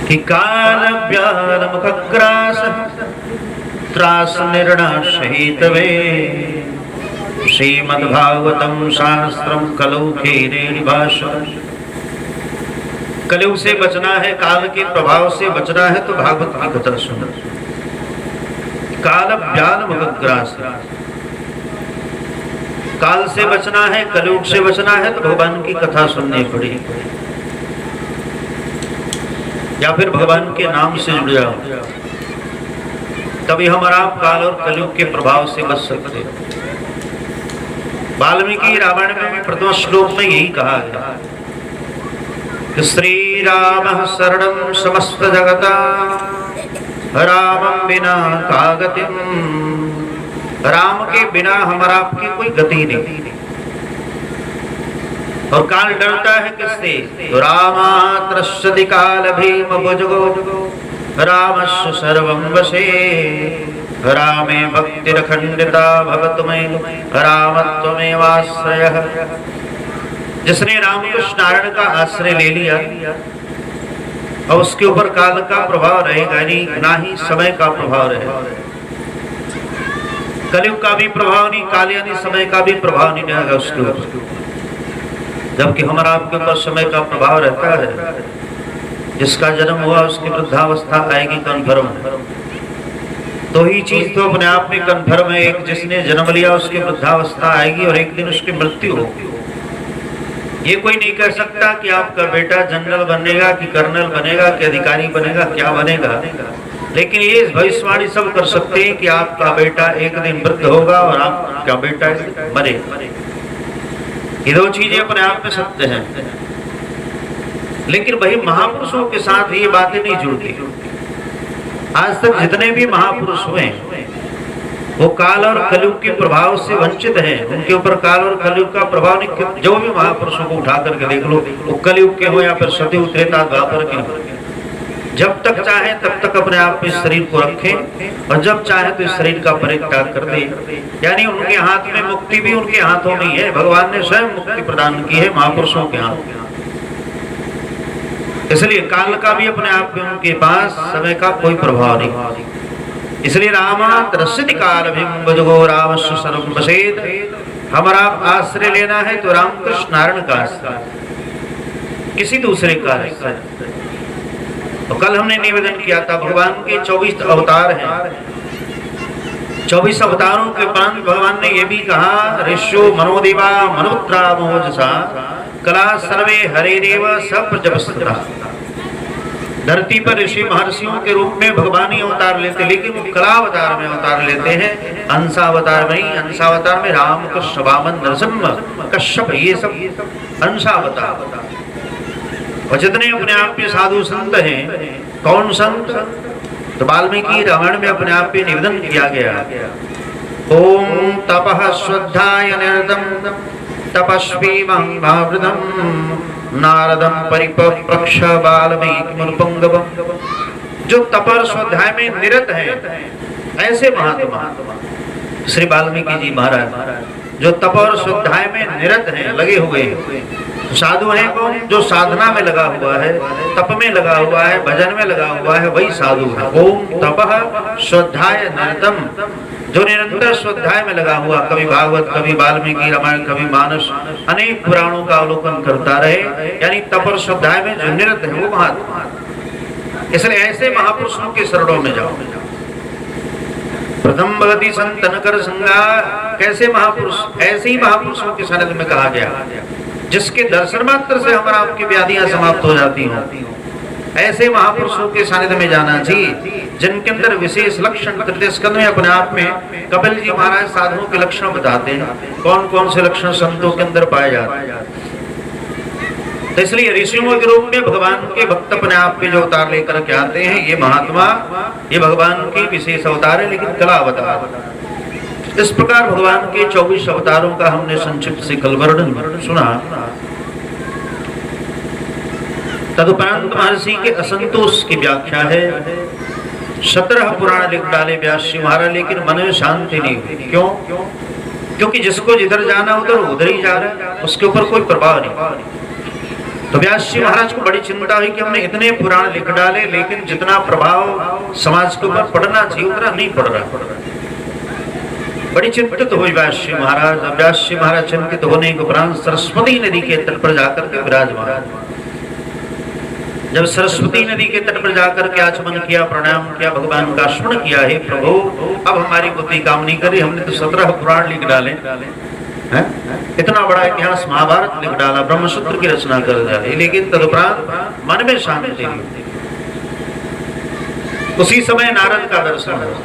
कि काल व्याल मुखग्रास त्रास निर्णाशहितवे श्रीमद्भागवतम शास्त्रम कलौ खेरे भाषण। कलयुग से बचना है, काल के प्रभाव से बचना है तो भागवत की कथा सुनो। काल व्याल मुखग्रास, काल से बचना है, कलयुग से बचना है तो भगवान की कथा सुननी पड़ेगी, या फिर भगवान के नाम से जुड़ जाओ, तभी हमारा काल और कलयुग के प्रभाव से बच सकते हैं। वाल्मीकि रामायण में प्रथम श्लोक में यही कहा गया कि श्री राम शरणं समस्त जगता रामं बिना का गतिम। राम के बिना हमारा आपकी कोई गति नहीं। और काल डरता है किससे? तो रामात्रस्यति काल भीम भुजगो रामस्य सर्वं वशे रामे भक्तिरखंडिता भवतु मे रामत्वमेवाश्रयः। जिसने रामकृष्ण नारायण का आश्रय ले लिया और उसके ऊपर काल का प्रभाव रहेगा नहीं, ना ही समय का प्रभाव रहेगा। कलयुग का भी प्रभाव नहीं, काल यानी समय का भी प्रभाव नहीं रहेगा उसके ऊपर। जबकि हमारा आपके ऊपर समय का प्रभाव रहता है। जिसका जन्म हुआ उसकी वृद्धावस्था आएगी कन्फर्म। तो ही चीज तो अपने आप में कन्फर्म है। एक जिसने जन्म लिया उसकी वृद्धावस्था आएगी और एक दिन उसकी मृत्यु होगी। ये कोई नहीं कह सकता कि आपका बेटा जनरल बनेगा कि कर्नल बनेगा कि अधिकारी बनेगा, क्या बनेगा। लेकिन ये भविष्यवाणी सब कर सकते हैं कि आपका बेटा एक दिन वृद्ध होगा और आपका बेटा मरेगा। ये दो चीजें अपने आप में सत्य हैं। लेकिन वही महापुरुषों के साथ ये बातें नहीं जुड़ती। आज तक जितने भी महापुरुष हुए वो काल और कलयुग के प्रभाव से वंचित हैं। उनके ऊपर काल और कलयुग का प्रभाव नहीं। जो भी महापुरुषों को उठा करके देख लो, वो कलयुग के हो या फिर सतयुग त्रेता द्वापर के हो, जब तक चाहे तब तक अपने आप में शरीर को रखें और जब चाहे तो इस शरीर का परित्याग कर दे। यानी उनके हाथ में मुक्ति भी उनके हाथों में है। भगवान ने स्वयं मुक्ति प्रदान की है महापुरुषों के हाथ। इसलिए काल का भी अपने आप में उनके पास समय का कोई प्रभाव नहीं। इसलिए रामात्रस्यति काल भीम भुजगो रामस्य सर्वं वशेत्। हमारा आश्रय लेना है तो रामकृष्ण नारायण का आश्रय, किसी दूसरे का आश्रय। तो कल हमने निवेदन किया था भगवान के 24 अवतार हैं। 24 अवतारों के उपरांत भगवान ने यह भी कहा ऋषो मनोदेवा मनोत्रा मोजसा कला सर्वे हरेरेव सप्रजपस्तुता। धरती पर ऋषि महर्षियों के रूप में भगवान ही अवतार लेते, लेकिन वो कला अवतार में अवतार लेते हैं, अंशावतार में ही। अंशावतार में राम कृष्ण वामन नरसिम्हा कश्यप, ये सब अंशावतार। और जितने अपने आप में साधु संत हैं, कौन संत? तो वाल्मीकि रामायण में अपने आप में निवेदन किया गया ओम तपः श्रद्धाय निरतम तपस्वी महावृतम नारदम परिपप्रक्ष वाल्मीकिमुपंगवम। जो तप और स्वाध्याय में निरत है ऐसे महात्मा श्री वाल्मीकि जी महाराज, जो तप और स्वाध्याय में निरत हैं, लगे हुए हैं। साधु है कौन? जो साधना में लगा हुआ है, तप में लगा हुआ है, भजन में लगा हुआ है, वही साधु है। ओम तपः श्रद्धाय निरतम, जो निरंतर श्रद्धाय में लगा हुआ, कभी भागवत, कभी वाल्मीकि रामायण, कभी मानस, अनेक पुराणों का अवलोकन करता रहे, यानी तप और श्रद्धाय में जो निरत है वो महात्मा। इसलिए ऐसे महापुरुषों के शरणों में जाओ। प्रथम भगति संतन कर संगा। कैसे महापुरुष? ऐसे ही महापुरुषों के सानिध्य में कहा गया जिसके दर्शन मात्र से हमारा आपकी व्याधियां समाप्त हो जाती हों। ऐसे महापुरुषों के सानिध्य में जाना चाहिए जिनके अंदर विशेष लक्षण। तृतीय स्कंध में अपने आप में कपिल जी महाराज साधुओं के लक्षण बताते हैं, कौन कौन से लक्षण संतों के अंदर पाए जाते हैं। तो इसलिए ऋषियों के रूप में भगवान के भक्त अपने आप में जो अवतार लेकर के आते हैं, ये महात्मा, ये भगवान की विशेष अवतार है, लेकिन कला अवतार। इस प्रकार भगवान के 24 अवतारों का हमने संक्षिप्त से कल वर्णन सुना। तदुपरांत महर्षि के असंतोष की व्याख्या है। 17 पुराण लिख डाले व्यास जी महाराज, लेकिन मन में शांति नहीं हुई। क्यों? क्योंकि जिसको जिधर जाना उधर ही जा रहा है, उसके ऊपर कोई प्रभाव नहीं। तो व्यास जी महाराज को बड़ी चिंता हुई कि हमने इतने पुराण लिख डाले, लेकिन जितना प्रभाव समाज के ऊपर पड़ना चाहिए उतना नहीं पड़ रहा। बड़ी चिंतित हुई व्यास जी महाराज। व्यास जी महाराज चिंतित होने के उपरांत सरस्वती नदी के तट पर जाकर के विराजमान। जब सरस्वती नदी के तट पर जाकर के आचमन किया, प्रणाम किया, भगवान का स्मरण किया, हे प्रभु अब हमारी बुद्धि काम नहीं करी, हमने तो 17 पुराण लिख डाले, इतना बड़ा इतिहास महाभारत लिख डाला, ब्रह्मसूत्र की रचना कर डाली, लेकिन तदुपरांत मन में शांति नहीं। उसी समय नारद का दर्शन हुआ।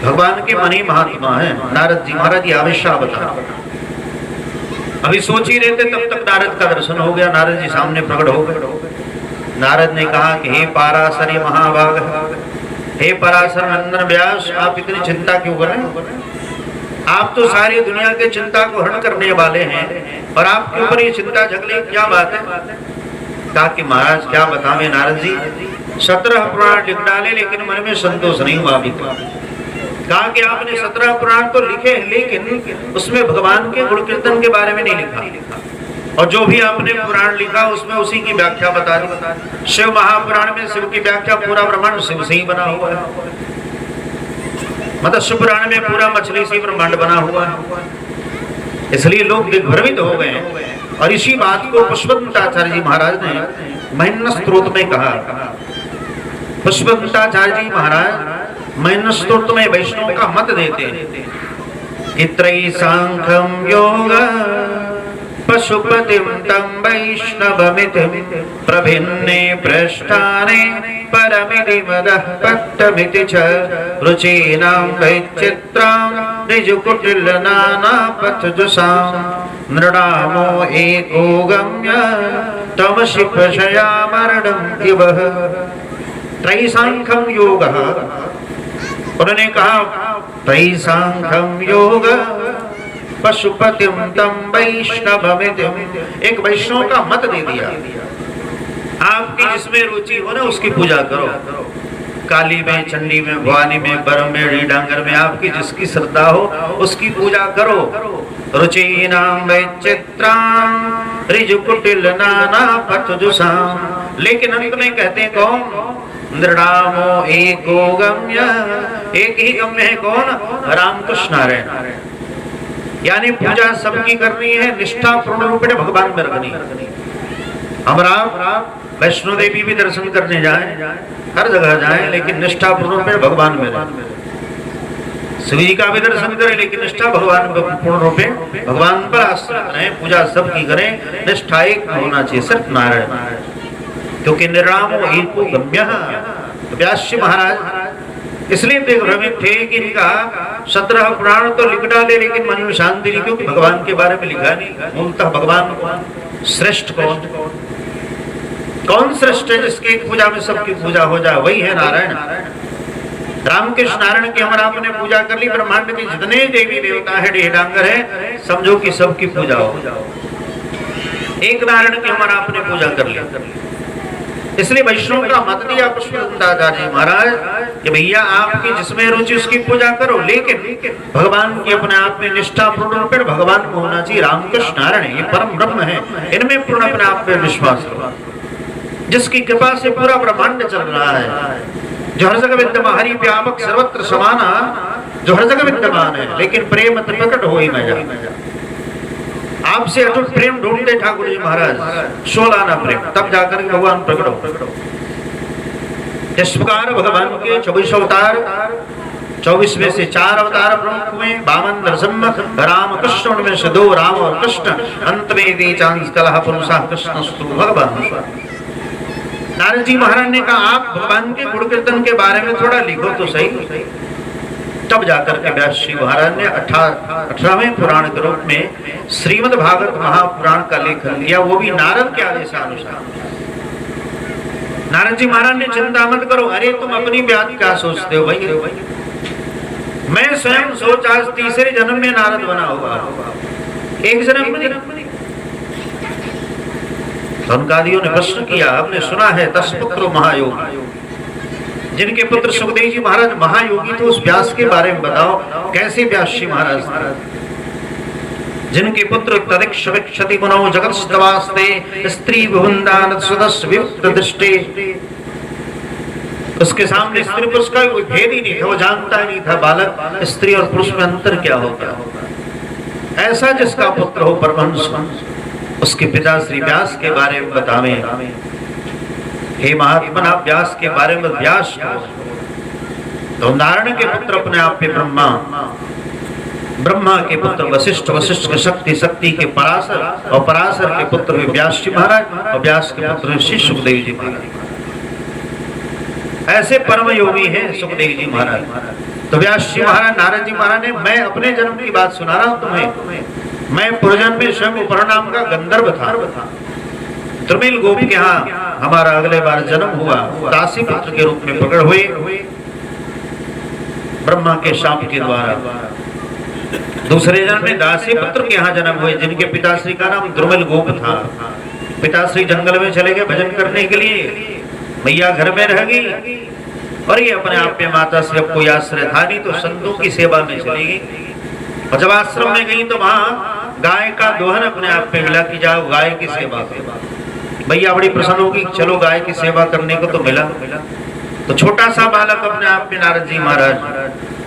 भगवान के मन ही महात्मा है। नारद जी महाराज जी आविष्कार बता, अभी सोच ही रहे थे तब तक नारद का दर्शन हो गया। नारद जी सामने प्रकट हो गए। नारद ने कहा कि हे पराशर महाभाग, हे पराशर नंदन व्यास, आप इतनी चिंता क्यों कर रहे हैं? आप तो सारी दुनिया के चिंता को हरण करने वाले हैं और आपके ऊपर ये चिंता झगली, क्या बात है? कहा कि महाराज क्या बतावें नारद जी, 17 पुराण लिख डाले लेकिन मन में संतोष नहीं हुआ अभी तक। कहा कि आपने 17 पुराण तो लिखे लेकिन उसमें भगवान के गुण कीर्तन के बारे में नहीं लिखा, और जो भी आपने पुराण लिखा उसमें उसी की व्याख्या बता दी। शिव महापुराण में शिव की व्याख्या, पूरा ब्रह्मांड शिव से ही बना हुआ है, मतलब शिव पुराण में पूरा मछली से ब्रह्मांड बना हुआ है। इसलिए लोग दिग्भ्रमित हो गए। और इसी बात को पुष्पदंताचार्य जी महाराज ने महिम्न स्तोत्र में कहा। पुष्पदंताचार्य जी महाराज महिम्न स्तोत्र में वैष्णव का मत देते हैं कि त्रयी सांख्यम योग पशुपतिम तम वैष्णवमितिम प्रभिन्ने पृष्ठाने परमिति मदः पट्टमिति च रुचीनां वैचित्रां निजुकुटिल नाना पथजुषां नृणामो एको गम्य तमसि पशयामरणं इवः। त्रैसांख्यम योगः, उन्होंने कहा त्रैसांख्यम योग पशुपतिम तम वैष्णवमितिम, एक वैष्णव का मत दे दिया। आपकी जिसमें रुचि हो ना उसकी पूजा करो। काली में, चंडी में, भवानी में, बरम में, रीडांगर में, आपकी जिसकी श्रद्धा हो उसकी पूजा करो। रुचीनां वैचित्रां ऋजुकुटिल नाना पथजुषां, लेकिन अंत में कहते हैं कौन? नृणामो एको गम्य, एक ही गम्य है कौन? रामकृष्ण नारायण। यानी पूजा सबकी करनी है, निष्ठा पूर्ण रूप में भगवान में रखनी है। हम वैष्णो देवी भी दर्शन करने जाएं, हर जगह जाएं, लेकिन निष्ठा पूर्ण रूप में भगवान में रहें। शिव जी का भी दर्शन करें लेकिन निष्ठा भगवान पूर्ण रूप में भगवान पर आश्रित रहें। पूजा सबकी करें, निष्ठा एक होना चाहिए, सिर्फ नारायण, क्योंकि निर्रामो एको गम्य। व्यास जी महाराज इसलिए दिग्भ्रमित थे कि इनका 17 पुराण तो लिख डाले लेकिन मन में शांति नहीं, क्योंकि भगवान के बारे में लिखा नहीं। मूलतः भगवान श्रेष्ठ कौन श्रेष्ठ है? जिसकी पूजा में सबकी पूजा हो जाए वही है नारायण। रामकृष्ण नारायण की हमारा आपने पूजा कर ली, ब्रह्मांड के जितने देवी देवता है, ढेडांगर है, समझो कि सबकी पूजा हो। एक नारायण की हमारा आपने पूजा कर ली। इसलिए वैष्णव का मत दिया पुष्पदंताचार्य जी महाराज कि भैया आपकी जिसमें रुचि उसकी पूजा करो, लेकिन भगवान की अपने आप में निष्ठा पूर्ण रूप में भगवान को होना चाहिए। रामकृष्ण नारायण ये परम ब्रह्म है, इनमें पूर्ण अपने आप में विश्वास करो, जिसकी कृपा से पूरा ब्रह्मांड चल रहा है, जो हर जगह विद्यमान, हरि व्यापक सर्वत्र समाना, जो हर जगह विद्यमान है, लेकिन प्रेम प्रकट हो ही न जाए। आपसे अटूट प्रेम ढूंढते ठाकुर जी महाराज, 16 ना प्रेम, तब जाकर भगवान प्रकट हो। इस प्रकार भगवान के 24 अवतार, 24 में से 4 अवतार प्रमुख हुए, 52 नरसिम्हा, राम कृष्ण, उनमें से 2 राम और कृष्ण, अंत में दी चांस कलह पुरुषा कृष्णस्तु भगवान। नारद जी महाराज ने कहा आप भगवान के गुण कीर्तन के बारे में थोड़ा लिखो तो सही। तब जाकर के व्यास जी महाराज ने 18वें पुराण के रूप में श्रीमद् भागवत महापुराण का लेखन किया, वो भी नारद के आदेशानुसार। नारद जी महाराज ने चिंता मत करो, अरे तुम अपनी बात क्या सोचते हो भाई, मैं स्वयं सोच आज तीसरे जन्म में नारद बना हुआ, एक जन्म में नहीं। सनकादियों ने प्रश्न किया, हमने सुना है 10 पुत्र महायोगी, जिनके पुत्र सुखदेव जी महाराज महायोगी थे, उस व्यास के बारे में बताओ कैसे व्यास जी महाराज थे। जिनके पुत्र तदिक्ष विक्षति गुणो जगतस्तवास्ते स्त्री भुवनदान सदस्य विमुक्त दृष्टि। उसके सामने स्त्री पुरुष का कोई भेद ही नहीं था, वो जानता ही नहीं था बालक स्त्री और पुरुष में अंतर क्या होता है। ऐसा जिसका पुत्र हो परमहंस, उसके पिता श्री व्यास के बारे में बतावे, हे महात्मा व्यास के बारे में व्यास तो नारायण के पुत्र अपने आप पे ब्रह्मा, ब्रह्मा के पुत्र वशिष्ठ, वशिष्ठ के शक्ति, शक्ति के पराशर और पराशर के पुत्र व्यास जी महाराज और व्यास के पुत्र श्री सुखदेव जी महाराज। ऐसे परम योगी हैं सुखदेव जी महाराज। तो व्यास जी महाराज नारद जी महाराज ने, मैं अपने जन्म की बात सुना रहा हूं तुम्हें। मैं पूर्वजन्म में स्वयं ऊपर नाम का गंधर्व था। त्रिमिल गोप के यहाँ हमारा अगले बार जन्म हुआ, दासी पुत्र के रूप में प्रकट हुए ब्रह्मा के शाप के द्वारा। दूसरे जन्म में दासी पुत्र के यहाँ जन्म हुए, जिनके पिताश्री का नाम द्रुमिल गोप था। पिताश्री जंगल में चले गए भजन करने के लिए, मैया घर में रह गई और ये अपने आप में माता से अब कोई आश्रय था नहीं, तो संतों की सेवा में चली गई। और जब आश्रम में गई तो वहां गाय का दोहन अपने आप में मिला कि जाओ गाय की सेवा करो। मैया बड़ी प्रसन्न होगी, चलो गाय की सेवा करने को तो मिला। तो छोटा सा बालक अपने आप में नारद जी महाराज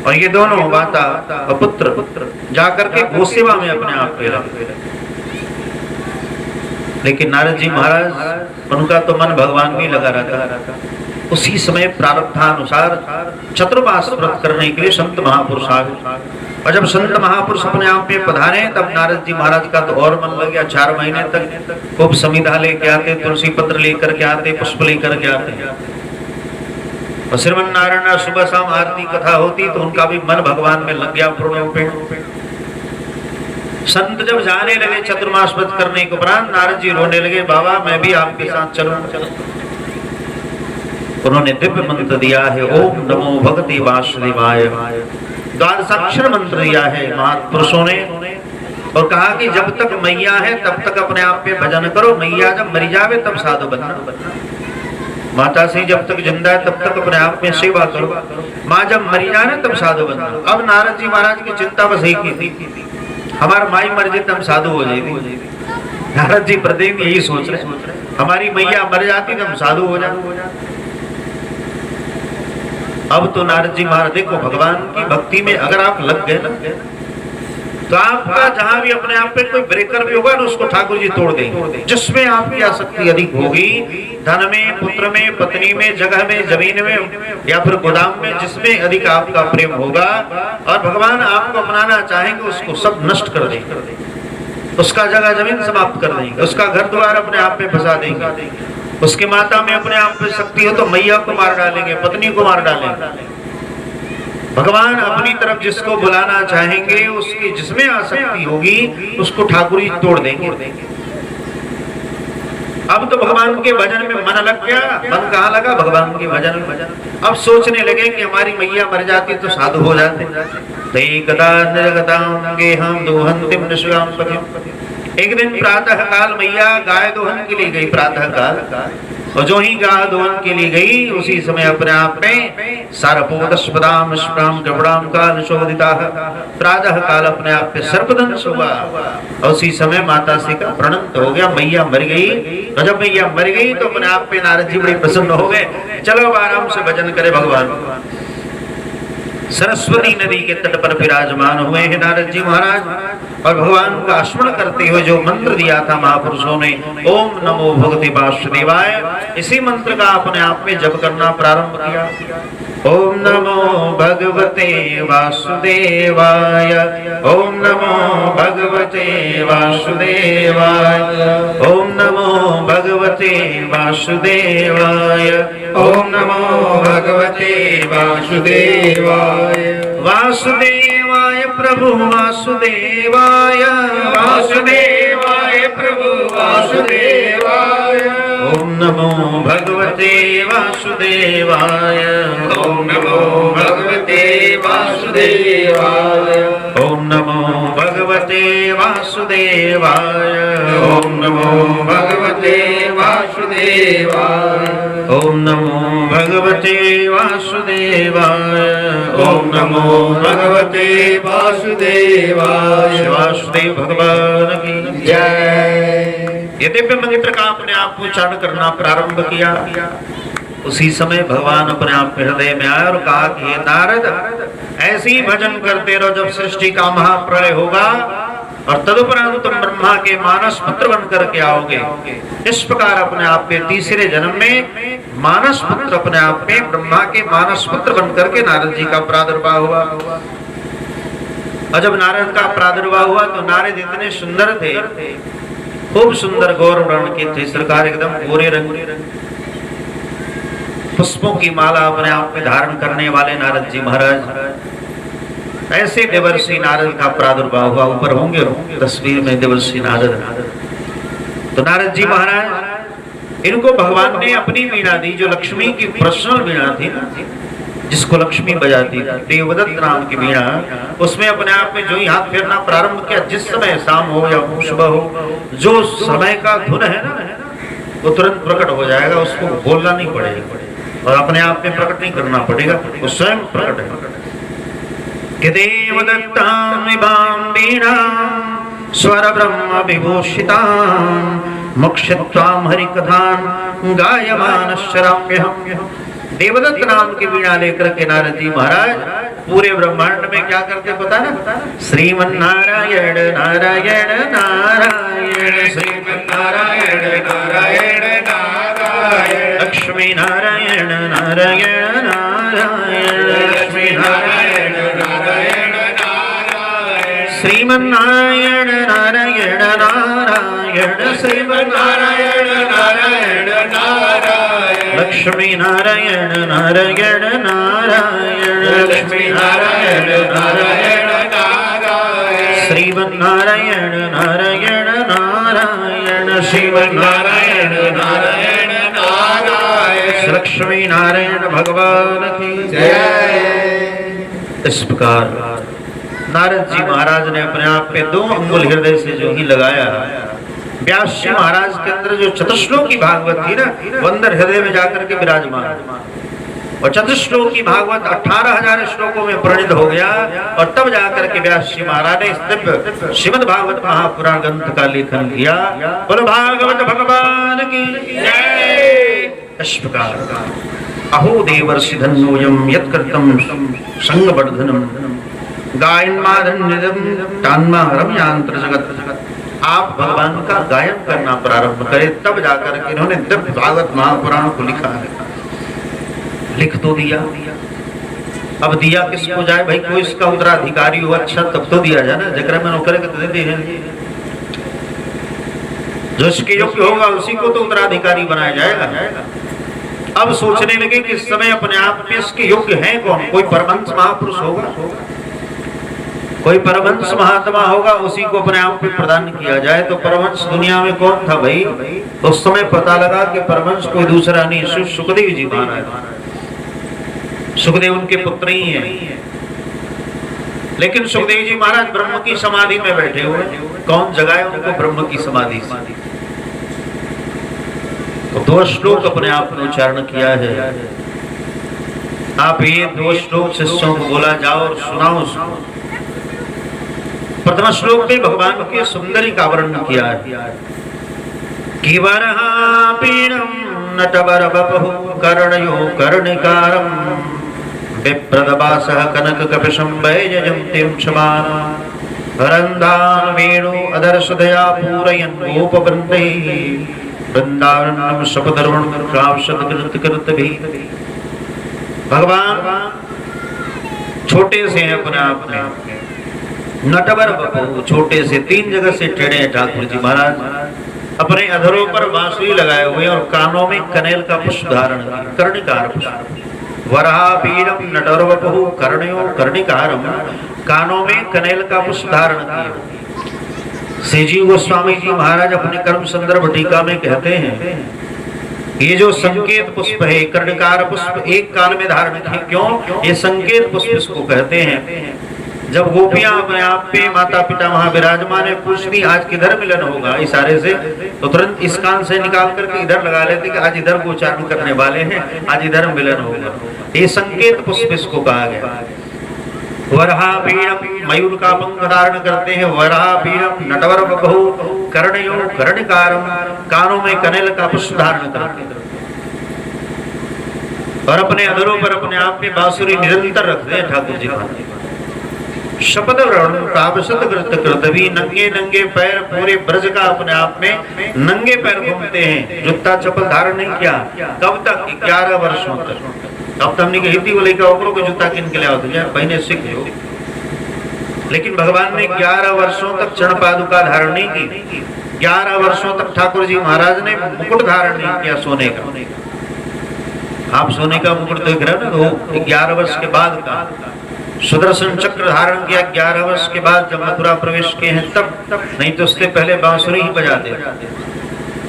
और ये दोनों माता और पुत्र जाकर के गो सेवा में अपने आप में लगे। लेकिन नारद जी महाराज उनका तो मन भगवान में लगा रहता। उसी समय प्रारब्धानुसार चतुर्मास व्रत करने के लिए संत महापुरुष आ गए। और जब संत महापुरुष अपने आप में पधारे तब नारद जी महाराज का तो और मन लग गया। 4 महीने तक खूब समिधा लेके आते, तुलसी पत्र लेकर के आते, पुष्प लेकर के आते। और श्रीमन नारायण सुबह शाम आरती कथा होती तो उनका भी मन भगवान में लग गया पूर्ण पे। संत जब जाने लगे चतुर्मास व्रत करने के उपरांत नारद जी रोने लगे, बाबा मैं भी आपके साथ चलूं। उन्होंने दिव्य मंत्र दिया है, ओम नमो भगवते वासुदेवाय। द्वादशाक्षर मंत्र दिया है महापुरुषों ने और कहा कि जब तक मैया है तब तक अपने आप पे भजन करो, मैया जब मरी जावे तब साधु बनना। माता से जब तक जिंदा है तब तक अपने आप में सेवा करो, माँ जब मरी जाए तब साधु बनना। अब नारद जी महाराज की चिंता बस एक ही थी, हमारा माई मर जाए तब साधु हो जाएगी। नारद जी प्रतिदिन यही सोच रहे, हमारी मैया मर जाती तो हम साधु हो जाते। अब तो नारद जी महाराज देखो, भगवान की भक्ति में अगर आप लग गए ना तो आपका जहां भी अपने आप पे कोई ब्रेकर भी होगा ना उसको ठाकुर जी तोड़ देंगे। जिसमें आपकी आसक्ति अधिक होगी, धन में, पुत्र में, पत्नी में, जगह में, जमीन में या फिर गोदाम में, जिसमें अधिक आपका प्रेम होगा और भगवान आपको अपनाना चाहेंगे, उसको सब नष्ट कर देंगे। उसका जगह जमीन समाप्त कर देंगे, उसका घर द्वार अपने आप में फंसा देंगे। उसके माता में अपने आप में शक्ति हो तो मैया को मार डालेंगे, पत्नी को मार डालेंगे। भगवान अपनी तरफ जिसको बुलाना चाहेंगे, उसकी जिसमें आसक्ति होगी उसको ठाकुर जी तोड़ देंगे। अब तो भगवान के भजन में मन लग गया। मन कहाँ लगा? भगवान के भजन में। अब सोचने लगे कि हमारी मैया मर जाती तो साधु हो जाते। एक दिन प्रातः काल मैया गाय दोहन के लिए गई। प्रातः काल और जो ही गाय दोहन के लिए गई उसी समय अपने आप में सर्पोदस्पदाम स्प्राम गबड़ाम काल शोधिता। प्रातः काल अपने आप पे सर्पदंश हुआ और उसी समय माता से का प्रणंत हो गया। मैया मर गई और जब मैया मर गई तो अपने आप पे नारद जी बड़े प्रसन्न हो गए। चलो आराम से भजन करे भगवान। सरस्वती नदी के तट पर विराजमान हुए हैं नारद जी महाराज और भगवान का स्मरण करते हुए जो मंत्र दिया था महापुरुषों ने, ओम नमो भगवते वासुदेवाय, इसी मंत्र का अपने आप में जप करना प्रारंभ किया। ओम नमो भगवते वासुदेवाय, ओम नमो भगवते वासुदेवाय, ओम नमो भगवते वासुदेवाय, ओम नमो भगवते वासुदेवाय। वासुदेवाय प्रभु वासुदेवाय, वासुदेवाय प्रभु वासुदेवाय। ओम नमो भगवते वासुदेवाय, ओम नमो भगवते वासुदेवाय, ओम नमो भगवते वासुदेवाय, ओम नमो भगवते वासुदेवाय। ओम नमो भगवते वासुदेवाय। ओम नमो भगवते वासुदेवाय। वासुदेव भगवान की जय। ये दिव्य मंत्र का अपने आप को उच्चारण करना प्रारंभ किया। उसी समय भगवान अपने आप हृदय में आए और कहा कि हे नारद, ऐसे ही भजन करते रहो जब सृष्टि का महाप्रलय होगा और तदुपरांत तुम ब्रह्मा के मानस पुत्र बन करके आओगे। इस प्रकार अपने आप के तीसरे जन्म में मानस पुत्र अपने आप में ब्रह्मा के मानस पुत्र बन करके नारद जी का प्रादुर्भाव हुआ। और जब नारद का प्रादुर्भाव हुआ तो नारद इतने सुंदर थे, खूब सुंदर गौर वर्ण के थे, सरकार एकदम गोरे रंग, पुष्पों की माला अपने आप में धारण करने वाले नारद जी महाराज। ऐसे देवर्षि नारद का प्रादुर्भाव हुआ। ऊपर होंगे तस्वीर में देवर्षि नारद। तो नारद जी महाराज, इनको भगवान ने अपनी वीणा दी, जो लक्ष्मी की पर्सनल वीणा थी ना, जिसको लक्ष्मी बजाती थी, देवदत्त नाम की वीणा। उसमें अपने आप में जो ही हाथ फेरना प्रारंभ किया, जिस समय शाम हो या सुबह हो, जो समय का धुन है ना, वो तुरंत प्रकट हो जाएगा। उसको बोलना नहीं पड़ेगा और अपने आप में प्रकट नहीं करना पड़ेगा, वो स्वयं प्रकट है। कि देवदत्तां विभां वीणां स्वर ब्रह्म विभूषितां मुक्षित्वां हरिकथां गायमान शराम्यहम्। देवदत्त नाम की वीणा लेकर के नारद जी महाराज पूरे ब्रह्मांड में क्या करते पता ना? श्रीमन्नारायण नारायण नारायण, श्रीमन्नारायण नारायण नारायण, लक्ष्मी नारायण नारायण नारायण, लक्ष्मी नारायण नारायण नारायण, श्रीमन्नारायण नारायण नारायण, श्रीमन्नारायण नारायण नारायण, लक्ष्मी नारायण नारायण नारायण, लक्ष्मी नारायण नारायण नारायण, श्रीमन्नारायण नारायण नारायण, श्रीमन्नारायण नारायण नारायण, लक्ष्मी नारायण भगवान की जय। इस प्रकार नारद जी महाराज ने अपने आप पे 2 अंगुल हृदय से जो ही लगाया, व्यास जी महाराज के अंदर जो चतुश्लोकी भागवत थी ना, वो अंदर हृदय में जाकर के विराजमान, और चतुश्लोकी भागवत 18,000 श्लोकों में प्रणीत हो गया। और तब जाकर के व्यास जी महाराज ने इस दिव्य श्रीमद् भागवत महापुराण ग्रंथ का लेखन किया। बोलो भागवत भगवान की जय। इस प्रकार अहो देवर्षि धन्योऽयं यत्कृतं संगवर्धनम् गायन्मादन्यदं तान्माहरं यांत्र जगत्। आप भगवान का गायन करना प्रारंभ करें, तब जाकर के इन्होंने दिव्य भागवत महापुराण को लिखा है। लिख तो दिया, अब दिया किसको जाए भाई? कोई इसका उत्तराधिकारी हो अच्छा तब तो दिया जाए ना, जगह में नौकर के तो देते हैं। जो इसके योग्य होगा उसी को तो उत्तराधिकारी बनाया जाएगा। अब सोचने लगे कि इस समय अपने आप में इसके योग्य है कौन? कोई परमहंस महापुरुष होगा, कोई परमहंस महात्मा होगा, उसी को अपने आप में प्रदान किया जाए। तो परमहंस दुनिया में कौन था भाई? उस समय पता लगा कि परमहंस कोई दूसरा नहीं, सुखदेव जी महाराज। सुखदेव उनके पुत्र ही हैं, लेकिन सुखदेव जी महाराज ब्रह्म की समाधि में बैठे हुए। कौन जगाए उनको ब्रह्म की समाधि से? तो 2 श्लोक अपने आप में उच्चारण किया है। आप ये 2 श्लोक शिष्यों को बोला जाओ और सुनाओ उसको। प्रथम श्लोक में भगवान के सुंदरी का वर्णन किया है कि वरहापीणं नटवरवपुः कर्णयो कर्णिकारं विप्रदवासः कनककपिशं वैजयन्तीं क्षमां रन्दान् वेणु अदर्शदया पूरयन् गोपवृन्दैः वृन्दावनं सपदर्वणं कांसदकृतकृतभिः। भगवान छोटे से हैं अपने आप में, नटवर बपू, छोटे से 3 जगह से टेढ़े हैं ठाकुर जी महाराज। अपने अधरों पर बांसुरी लगाए हुए और कानों में कनेल का पुष्प धारण किया, कर्णिकार पुष्प। वरापीडम नटवर बपू कर्णयो कर्णिकारम, कानों में कनेल का पुष्प धारण किया। श्रीजीव गोस्वामी जी महाराज अपने कर्म संदर्भ टीका में कहते हैं, ये जो संकेत पुष्प है, कर्णिकार पुष्प एक कान में धारण किए। क्यों? ये संकेत पुष्प इसको कहते हैं। जब गोपियां अपने आप पे माता पिता वहां विराजमान है, पूछती आज किधर मिलन होगा इशारे से, तो तुरंत इस कान से निकाल करके इधर लगा लेते कि आज इधर को उच्चारण करने वाले हैं, आज इधर मिलन होगा। ये संकेत पुष्प इसको कहा गया। वराहपीडम, मयूर का पंख धारण करते हैं। वराहपीडम नटवर बभू कर्णयो कर्णिकारम, कानों में कनेल का पुष्प धारण करते हैं और अपने अधरों पर अपने आप में बांसुरी निरंतर रखते हैं ठाकुर जी का। शपथ कृतवी, नंगे नंगे पैर पूरे ब्रज का अपने आप में नंगे पैर घूमते हैं। जूता चप्पल धारण नहीं किया। कब तक? 11 वर्षों तक। अब तो हमने हिंदी बोले का ओकरों को जूता किन के लिए आओ बहने सीख लो। लेकिन भगवान ने 11 वर्षों तक चरण पादुका धारण नहीं की। 11 वर्षों तक ठाकुर जी महाराज ने मुकुट धारण नहीं किया सोने का। आप सोने का मुकुट देख रहे हो ना, तो 11 वर्ष के बाद का। सुदर्शन चक्र धारण किया 11 वर्ष के बाद, जब मथुरा प्रवेश किए हैं तब। नहीं तो उससे पहले बांसुरी ही बजाते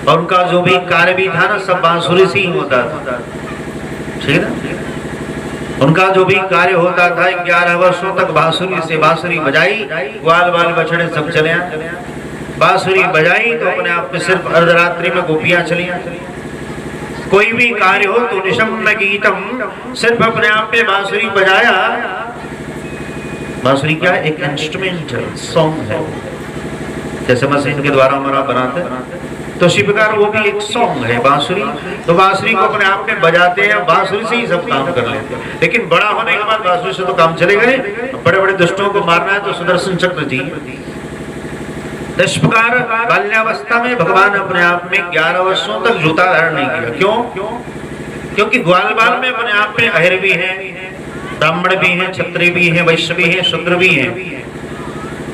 और उनका जो भी कार्य भी था ना, सब बांसुरी से ही होता था। ठीक है, उनका जो भी कार्य होता था 11 वर्षों तक बांसुरी से बांसुरी बजाई, ग्वाल बाल बछड़े सब चले आए। बांसुरी बजाई तो अपने आप में सिर्फ अर्धरात्रि में गोपियां चली आई। कोई भी कार्य हो तो निशम्य गीतम, सिर्फ अपने आप में बांसुरी बजाया। बांसुरी क्या है? एक इंस्ट्रूमेंटल सॉन्ग है, जैसे मशीन के द्वारा हमारा बनाते तो इसी प्रकार वो भी एक सॉन्ग है बांसुरी। तो बांसुरी को अपने आप में बजाते हैं, बांसुरी से ही सब काम कर लेते हैं। लेकिन बड़ा होने के बाद बांसुरी से तो काम चलेगा नहीं। बड़े बड़े दुष्टों को मारना है तो सुदर्शन चक्र जी। इस प्रकार बाल्यावस्था में भगवान अपने आप में 11 वर्षों तक जूता धारण नहीं किया। क्यों? क्योंकि ग्वाल बाल में अपने आप में अहिर भी है, ब्राह्मण भी हैं, क्षत्रिय भी हैं, वैश्य भी हैं, शूद्र भी हैं।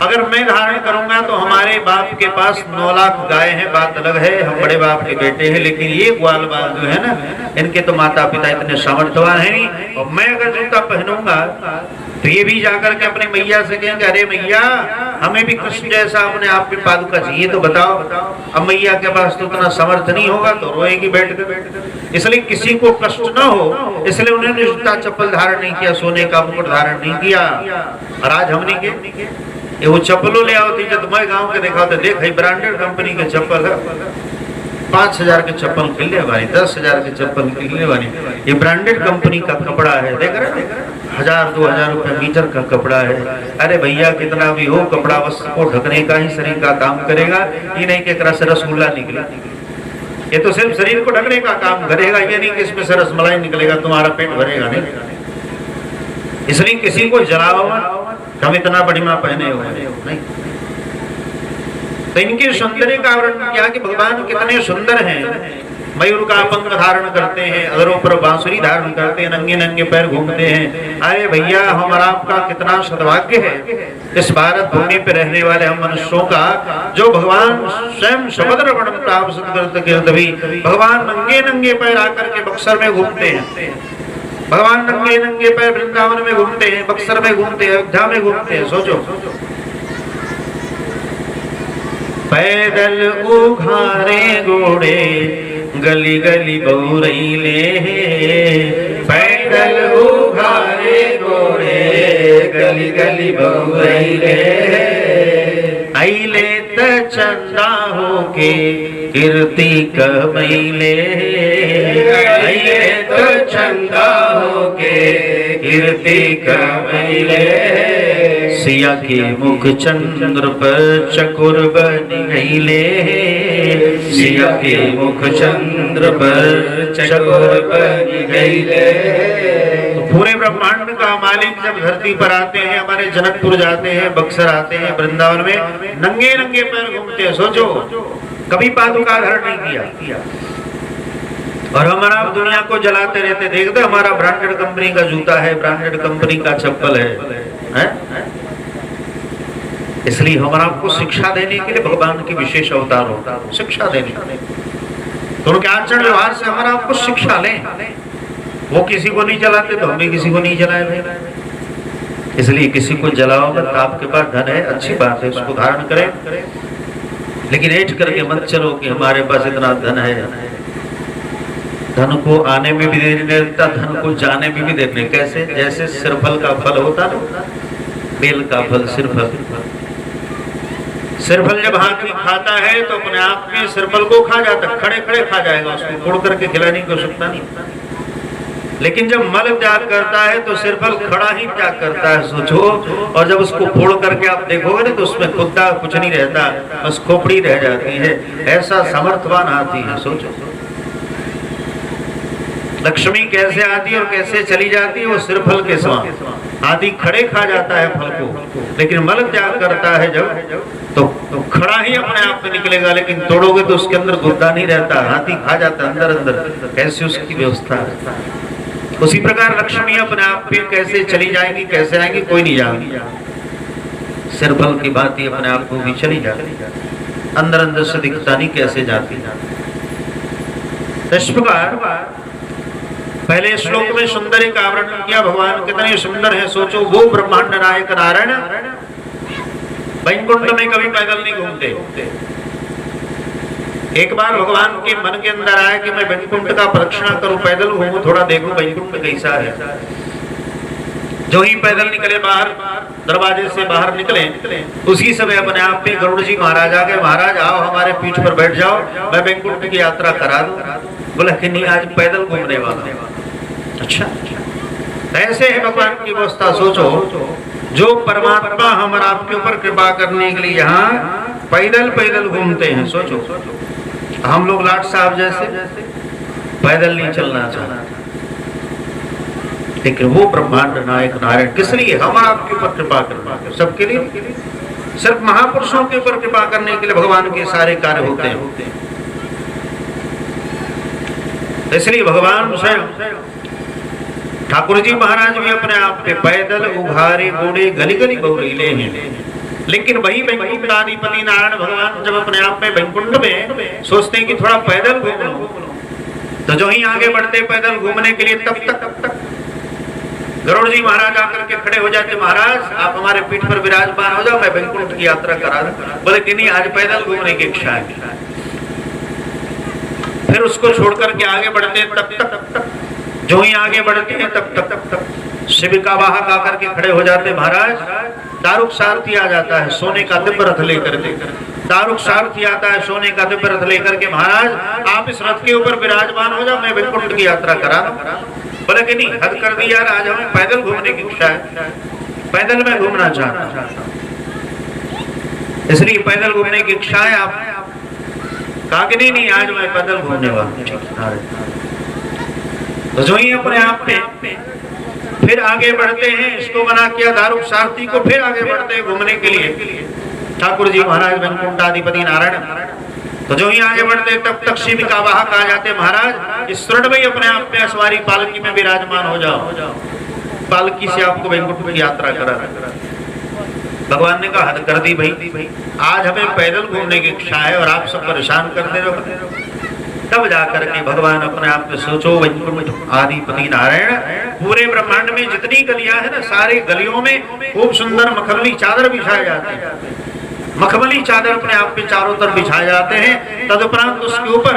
अगर मैं धारण करूंगा तो हमारे बाप के पास 9 लाख गाय हैं, बात अलग है, हम बड़े बाप के बेटे हैं। लेकिन ये ग्वाल बाल जो है ना, इनके तो माता पिता इतने सामर्थ्यवान है नहीं। और मैं अगर जूता पहनूंगा तो ये भी जाकर के अपनी मैया से कहेंगे, अरे मैया हमें भी कृष्ण जैसा अपने आप में पादुका चाहिए, तो बताओ। अब मैया के पास तो उतना समर्थ नहीं होगा तो रोएगी बैठ कर। इसलिए किसी को कष्ट ना हो, इसलिए उन्होंने जूता चप्पल धारण नहीं किया, सोने का मुकुट धारण नहीं किया। और आज हमने के वो चप्पलों ले आओ थी, जब मैं गांव के देखा तो देख ब्रांडेड कंपनी के चप्पल है। 5,000 के चप्पल किले वाली, 10,000 के चप्पल किले वाली, ये ब्रांडेड कंपनी का कपड़ा है। देख रहे 1,000-2,000 रुपए मीटर का कपड़ा है। अरे भैया कितना भी हो, कपड़ा वस्त्र को ढकने का ही शरीर का काम करेगा। ये नहीं कि रस रसगुल्ला निकले, ये तो सिर्फ शरीर को ढकने का काम करेगा। ये नहीं कि इसमें से रसमलाई निकलेगा, तुम्हारा पेट भरेगा नहीं। इसलिए किसी को जलाओ हम इतना बढ़िया पहने हुए नहीं। तो इनके सौंदर्य का वर्णन किया कि भगवान कितने सुंदर हैं। मयूर का पंख धारण करते हैं, अधरों पर बांसुरी धारण करते हैं, नंगे नंगे पैर घूमते हैं। अरे भैया हमारा आपका कितना सौभाग्य है इस भारत भूमि पे रहने वाले हम मनुष्यों का, जो भगवान स्वयं शब्द भगवान नंगे नंगे पैर आकर के बक्सर में घूमते हैं। भगवान नंगे नंगे पैर वृंदावन में घूमते हैं, बक्सर में घूमते हैं, अयोध्या में घूमते हैं। सोचो, पैदल उघारे घोड़े गली गली बौरैले, पैदल उघारे घोड़े गली गली बौरैले, आइले त चंदा होके कीर्ति कमैले, आइले त चंदा होके कीर्ति कमैले, सिया के मुख चंद्र पर चकोर बन गईले, सिया के मुख चंद्र पर चकोर बन गईले। तो पूरे ब्रह्मांड का मालिक जब धरती पर आते हैं, हमारे जनकपुर जाते हैं, बक्सर आते हैं, वृंदावन में नंगे नंगे पैर घूमते हैं। सोचो, कभी पादुका धारण नहीं किया और हमारा दुनिया को जलाते रहते। देखते हमारा ब्रांडेड कंपनी का जूता है, ब्रांडेड कंपनी का चप्पल है? इसलिए हमारा आपको शिक्षा देने के लिए भगवान की विशेष अवतार होता है, शिक्षा देने। तो उनके आचरण व्यवहार से हमारा आपको शिक्षा लें। वो किसी को नहीं जलाते तो हम भी किसी को नहीं जलाए भाई। इसलिए किसी को जलाओ मत। आपके पास धन है, अच्छी बात है, उसको धारण करें, लेकिन ऐठ करके मत चलो कि हमारे पास इतना धन है। धन को आने में भी देर नहीं लगता, धन को जाने में भी देर नहीं। कैसे? जैसे सिरफल का फल होता ना, बेल का फल सिरफल। सिरफल जब हाथ में खाता है तो अपने आप में सिरफल को खा जाता, खड़े खड़े खा जाएगा, उसको तोड़ करके खिलाने की आवश्यकता नहीं। लेकिन जब मल त्याग करता है तो सिरफल खड़ा ही त्याग करता है, सोचो। और जब उसको फोड़ करके आप देखोगे ना तो उसमें खुदा कुछ नहीं रहता, बस खोपड़ी रह जाती है। ऐसा समर्थवान हाथी है, सोचो। लक्ष्मी कैसे आती है और कैसे चली जाती है, वो सिरफल के समान। हाथी खड़े खा जाता है फल को, लेकिन मल त्याग करता है जब तो खड़ा ही अपने आप में निकलेगा, लेकिन तोड़ोगे तो उसके अंदर गुद्दा नहीं रहता, हाथी खा जाता अंदर अंदर। कैसे उसकी व्यवस्था है। उसी प्रकार लक्ष्मी अपने आप में कैसे चली जाएंगी, कैसे आएंगी, कोई नहीं जाएगी। सिरफल की बात ही अपने आप को भी चली जाती, अंदर अंदर से दिखता नहीं कैसे जाती। इस प्रकार पहले श्लोक में सुंदरी का वर्णन किया, भगवान कितने सुंदर हैं, सोचो। वो ब्रह्मांड नायक नारायण वैकुंठ में कभी पैदल नहीं घूमते। एक बार भगवान के मन के अंदर आया कि मैं वैकुंठ का प्रदक्षिणा करूं, पैदल घूमूं, थोड़ा देखूं वैकुंठ कैसा है। जो ही पैदल निकले बाहर, दरवाजे से बाहर निकले, उसी समय अपने आप में गरुड़ जी महाराज आ गए। महाराज आओ हमारे पीठ पर बैठ जाओ, मैं वैकुंठ की यात्रा करा दूं। बोला कि नहीं, आज पैदल घूमने वाला। अच्छा, ऐसे है भगवान की व्यवस्था। सोचो, जो परमात्मा हमारे आपके ऊपर कृपा करने के लिए यहाँ पैदल पैदल घूमते हैं। सोचो, हम लोग लाट साहब जैसे पैदल नहीं चलना चाहते, लेकिन वो ब्रह्मांड नायक नारायण किस लिए? हमारा आपके ऊपर कृपा करना, सबके लिए, सिर्फ महापुरुषों के ऊपर कृपा करने के लिए भगवान के सारे कार्य होते हैं। इसलिए भगवान स्वयं ठाकुर जी महाराज भी अपने आप पे पैदल उघारे घोड़े गली गली बहुरीले हैं। लेकिन वही वैकुंठाधिपति नारायण भगवान जब अपने आप में वैकुंठ में सोचते हैं कि थोड़ा पैदल घूम लो, तो जो ही आगे बढ़ते पैदल घूमने के लिए, तब तक गरुड़ जी महाराज आकर के खड़े हो जाते। महाराज आप हमारे पीठ पर विराजमान हो जाओ, मैं वैकुंठ की यात्रा करा दूं। बोले कि नहीं, आज पैदल घूमने की इच्छा है। फिर उसको छोड़ करके आगे बढ़ते हैं, तब तक जो ही आगे बढ़ते हैं तब तक शिविका वाहक आकर के खड़े हो जाते। महाराज दारुक सारथी आ जाता है सोने का दिव्य रथ लेकर के, दारुक सारथी आता है सोने का दिव्य रथ लेकर के। महाराज आप इस रथ के ऊपर विराजमान हो जाओ, मैं वैकुंठ की यात्रा करा दूं। बोले कि नहीं, हद कर दी यार, आज हमें पैदल घूमने की इच्छा है, पैदल में घूमना चाहता, इसलिए पैदल घूमने की इच्छा है। आप कहा कि नहीं, आज मैं पैदल घूमने वाला। तो जो ही अपने आप में फिर आगे बढ़ते हैं, इसको मना किया दारुक सारथी को, फिर आगे बढ़ते हैं घूमने के लिए ठाकुर जी महाराज वैकुंठाधिपति नारायण। तो जो ही आगे बढ़ते तब तक शिविका वाहक आ जाते। महाराज इस स्वर्ण में अपने आप में सवारी पालकी में विराजमान हो जाओ, पालकी से आपको वैकुंठ की यात्रा करा। भगवान ने कहा हद कर दी भाई, आज हमें पैदल घूमने की इच्छा है और आप सब परेशान करते रहो। तब जाकर के भगवान अपने आप में सोचो, वैकुंठ आदिपति नारायण पूरे ब्रह्मांड में जितनी गलियां हैं ना, सारी गलियों में खूब सुंदर मखमली चादर बिछाए जाते हैं। मखमली चादर अपने आप में चारों तरफ बिछाए जाते हैं। तदुपरांत उसके ऊपर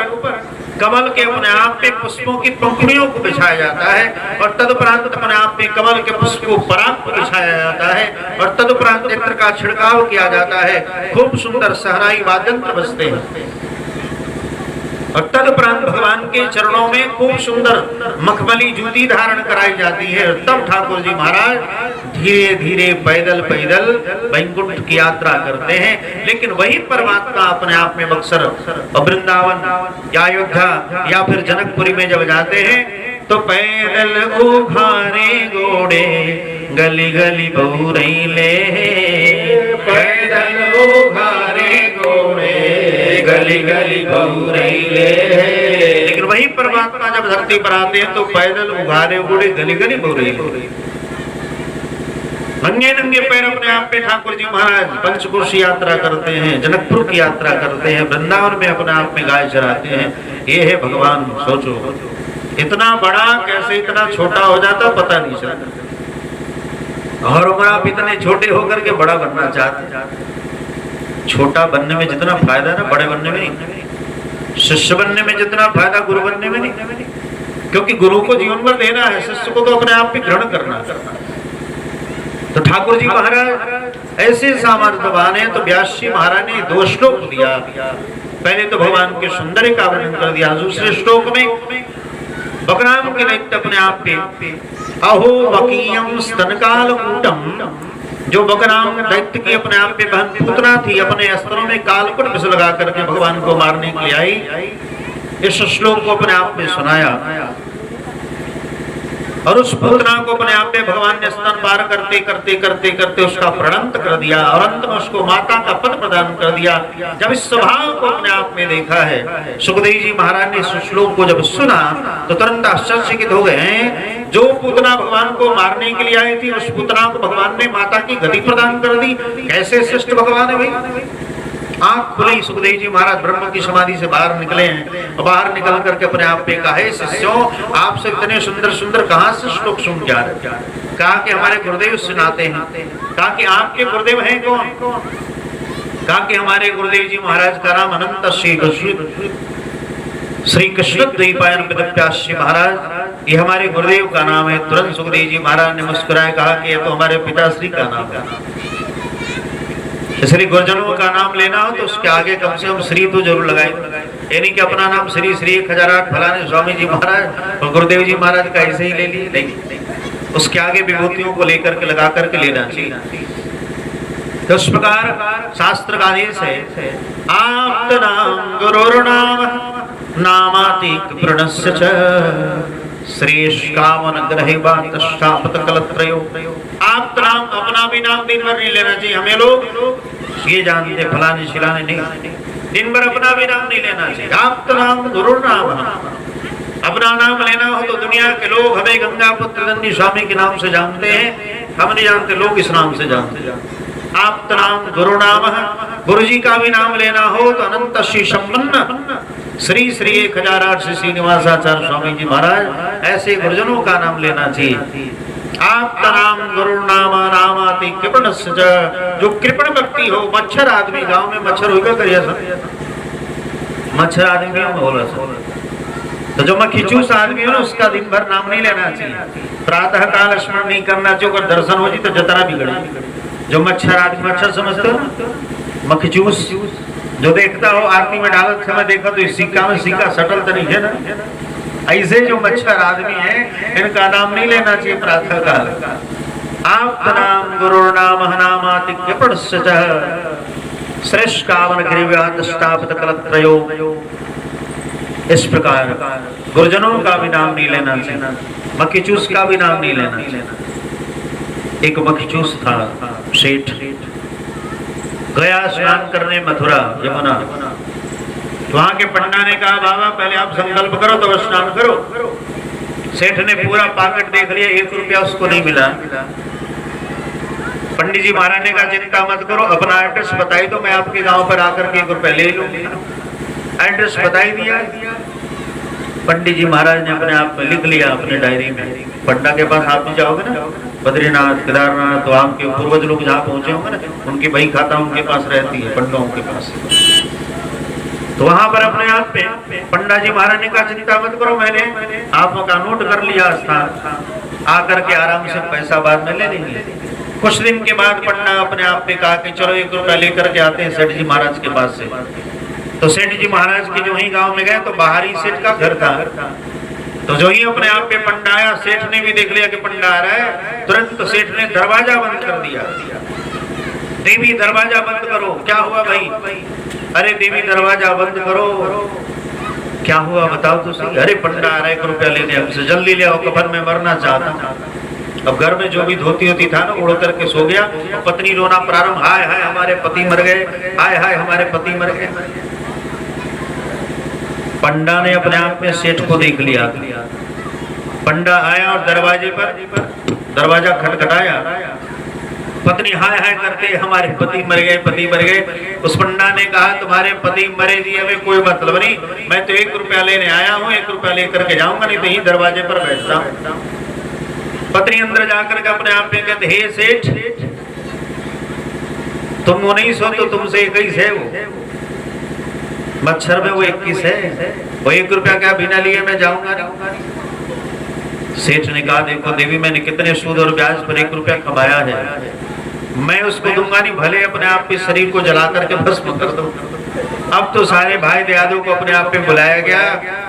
कमल के अपने आप में पुष्पों की पंखुड़ियों को बिछाया जाता है, और तदुपरांत अपने आप में कमल के पुष्प को पराग को बिछाया जाता है, और तदुपरांत नेत्र का छिड़काव किया जाता है। खूब सुंदर सहराई वाद्यंत्र बजते हैं, और तदुपरांत भगवान के चरणों में खूब सुंदर मखमली जूती धारण कराई जाती है। तब ठाकुर जी महाराज धीरे धीरे पैदल पैदल वैकुंठ की यात्रा करते हैं। लेकिन वही परमात्मा अपने आप में बक्सर और वृंदावन या अयोध्या या फिर जनकपुरी में जब जाते हैं तो पैदल उघारे घोड़े गली गली बहुरीले, पैदल उघारे घोड़े गली गली बहुरीले। लेकिन वही परमात्मा जब धरती पर आते हैं तो पैदल उघारे घोड़े गली गली बहुरीले। नंगे नंगे पैर अपने आप में ठाकुर जी महाराज पंचकोश यात्रा करते हैं, जनकपुर की यात्रा करते हैं, वृंदावन में अपने आप में गाय चराते हैं। ये है भगवान। सोचो इतना बड़ा कैसे इतना छोटा हो जाता पता नहीं चलता, और आप इतने छोटे होकर के बड़ा बनना चाहते। छोटा बनने में जितना फायदा ना बड़े बनने में नहीं, शिष्य बनने में जितना फायदा गुरु बनने में नहीं, क्योंकि गुरु को जीवन भर देना है, शिष्य को तो अपने आप में ग्रहण करना। तो ठाकुर जी महाराज ऐसे सामर्थ्यवान है, तो व्यास जी महाराज ने 2 श्लोक दिया। पहले तो भगवान के सौंदर्य का वर्णन कर दिया, दूसरे श्लोक में बकराम के नित्य अपने आप पे अहो वकीयम स्तनकाल कूटम, जो बकराम दैत्य की अपने आप पे बहन पुतना थी, अपने अस्त्रों में कालकुट विष लगा करके भगवान को मारने के लिए आई। इस श्लोक को अपने आप में सुनाया और उस पुतना को अपने आप में भगवान ने स्तन पार करते करते करते करते उसका प्रणंत कर दिया और अंत में उसको माता का पद प्रदान कर दिया। जब इस स्वभाव को अपने आप में देखा है, सुखदेव जी महाराज ने इस श्लोक को जब सुना तो तुरंत आश्चर्यचकित हो गए हैं। जो पुतना भगवान को मारने के लिए आई थी, उस पुतना को भगवान ने माता की गति प्रदान कर दी। कैसे श्रेष्ठ भगवान है भाई। आंख खुली, सुखदेव जी महाराज ब्रह्म की समाधि से बाहर निकले हैं और बाहर निकल करके अपने आप पे कहा, शिष्यों आपसे इतने सुंदर सुंदर कहां से श्लोक सुन जा रहे। कहा कि हमारे गुरुदेव सुनाते हैं। कहा कि आपके गुरुदेव हैं कौन। कहा कि हमारे गुरुदेव जी महाराज का नाम अनंत श्री कृष्ण द्वैपायन वेदव्यास जी महाराज, ये हमारे गुरुदेव का नाम है। तुरंत सुखदेव जी महाराज ने मुस्कुराए, कहा कि ये तो हमारे पिताश्री का नाम है। श्री गुरुजनों का नाम लेना हो तो उसके आगे कम से कम श्री तो जरूर लगाए, यानी कि अपना नाम श्री श्री 1008 फलाने स्वामी जी महाराज और गुरुदेव जी महाराज का ऐसे ही ले लिए, नहीं, उसके आगे विभूतियों को लेकर के लगा करके लेना चाहिए। तो इस प्रकार शास्त्र का आदेश है, आप्त नाम गुरुर्नाम नामातिक प्रणस्य च श्रेष्ठ कामन ग्रहे बातष्टापत कलत्रयो। आप नाम अपना भी नाम दिन भर नहीं लेना चाहिए। हमें लोग ये जानते फलाने शिलाने नहीं, दिन भर अपना भी नाम नहीं लेना चाहिए। आप नाम गुरु नाम, अपना नाम लेना हो तो दुनिया के लोग हमें गंगा पुत्र दंडी स्वामी के नाम से जानते हैं, हम नहीं जानते, लोग इस नाम से जानते हैं। आप नाम गुरु नाम, गुरु जी का भी नाम लेना हो तो अनंत श्री संपन्न श्री श्री 1008 श्री श्रीनिवासाचार्य स्वामी जी महाराज, ऐसे गुरुजनों का नाम लेना चाहिए। आप नाम गुरु नाम नामाति कृपण, जो कृपण व्यक्ति हो, मच्छर आदमी, गांव में मच्छर होगा करिए मच्छर आदमी बोला, तो जो मक्खीचूस आदमी है ना उसका दिन भर नाम नहीं लेना चाहिए। प्रातः काल स्मरण नहीं करना चाहिए, अगर दर्शन हो जी तो जतरा बिगड़े। जो मच्छर आदमी, मच्छर समझते हो ना, मक्खीचूस जो देखता हो आरती में डालत समय देखा तो इस सिक्का में सिक्का सटल तो नहीं है ना, ऐसे जो मच्छर आदमी है इनका नाम नहीं लेना चाहिए प्रातः काल। आप नाम गुरु नाम नामाति श्रेष्ठ कामन ग्रीव्यात स्थापित कलत्रयो। इस प्रकार गुरुजनों का भी नाम नहीं लेना चाहिए, मक्खीचूस का भी नाम नहीं लेना चाहिए। एक मक्खीचूस था सेठ, गया स्नान करने मथुरा यमुना, वहां के पंडा ने कहा बाबा पहले आप संकल्प करो तो स्नान करो। सेठ ने पूरा पॉकेट देख लिया, 1 रुपया उसको नहीं मिला। पंडित जी महाराज ने कहा चिंता मत करो, अपना एड्रेस बताई दो, मैं आपके गांव पर आकर के 1 रुपया ले लूंगा। एड्रेस बताई दिया, पंडित जी महाराज ने अपने आप में लिख लिया अपने डायरी में। पंडा के पास आप भी जाओगे ना, बद्रीनाथ केदारनाथ, तो आपके पूर्वज लोग जहाँ पहुंचे होंगे ना, उनकी बही खाता उनके पास रहती है, पंडों के पास। तो वहां पर अपने आप पे पंडा जी महाराज ने कहा चिंता मत करो, मैंने आपका नोट कर लिया स्थान, आकर के आराम से पैसा बाद में ले लेंगे। कुछ दिन के बाद पंडा अपने आप पे कहा कि चलो 1 रुपया लेकर के आते हैं सेठ जी महाराज के पास से। तो सेठ जी महाराज के जो ही गांव में गए तो बाहरी सेठ का घर था, तो जो ही अपने आप पे पंडा आया, सेठ ने भी देख लिया कि पंडा आ रहा है, तुरंत सेठ ने दरवाजा बंद कर दिया। देवी दरवाजा बंद करो। क्या हुआ भाई? अरे देवी दरवाजा बंद करो। क्या हुआ बताओ तो सही। अरे पंडा आ रहा है 1 रुपया लेने, हमसे जल्दी ले आओ, कफन में मरना चाहता हूं। अब घर में जो भी धोती होती था ना उड़ करके सो गया, और पत्नी रोना प्रारंभ, हाय हाय हमारे पति मर गए, हाय हाय हमारे पति मर गए। पंडा ने अपने आप में सेठ को देख लिया। पंडा आया और दरवाजे पर दरवाजा खटखटाया, पत्नी हाय हाय करते हमारे पति मर गए, पति मर गए। उस पंडा ने कहा तुम्हारे पति मरे जी हमें कोई मतलब नहीं, मैं तो 1 रुपया लेने आया हूँ, 1 रुपया लेकर के जाऊंगा, नहीं तो यही दरवाजे पर बैठता हूँ। पत्नी अंदर जाकर के अपने आप में कहते हे सेठ तुम 19 हो तो तुमसे 21 है, वो मच्छर में वो 21 है, वो 1 रुपया क्या बिना लिए मैं जाऊंगा नहीं। सेठ ने कहा देखो देवी मैंने कितने सूद और ब्याज पर 1 रुपया कमाया है, मैं उसको दूंगा नहीं, भले अपने आप के शरीर को जला करके भस्म कर दूं। अब तो सारे भाई दयादों को अपने आप पे बुलाया गया,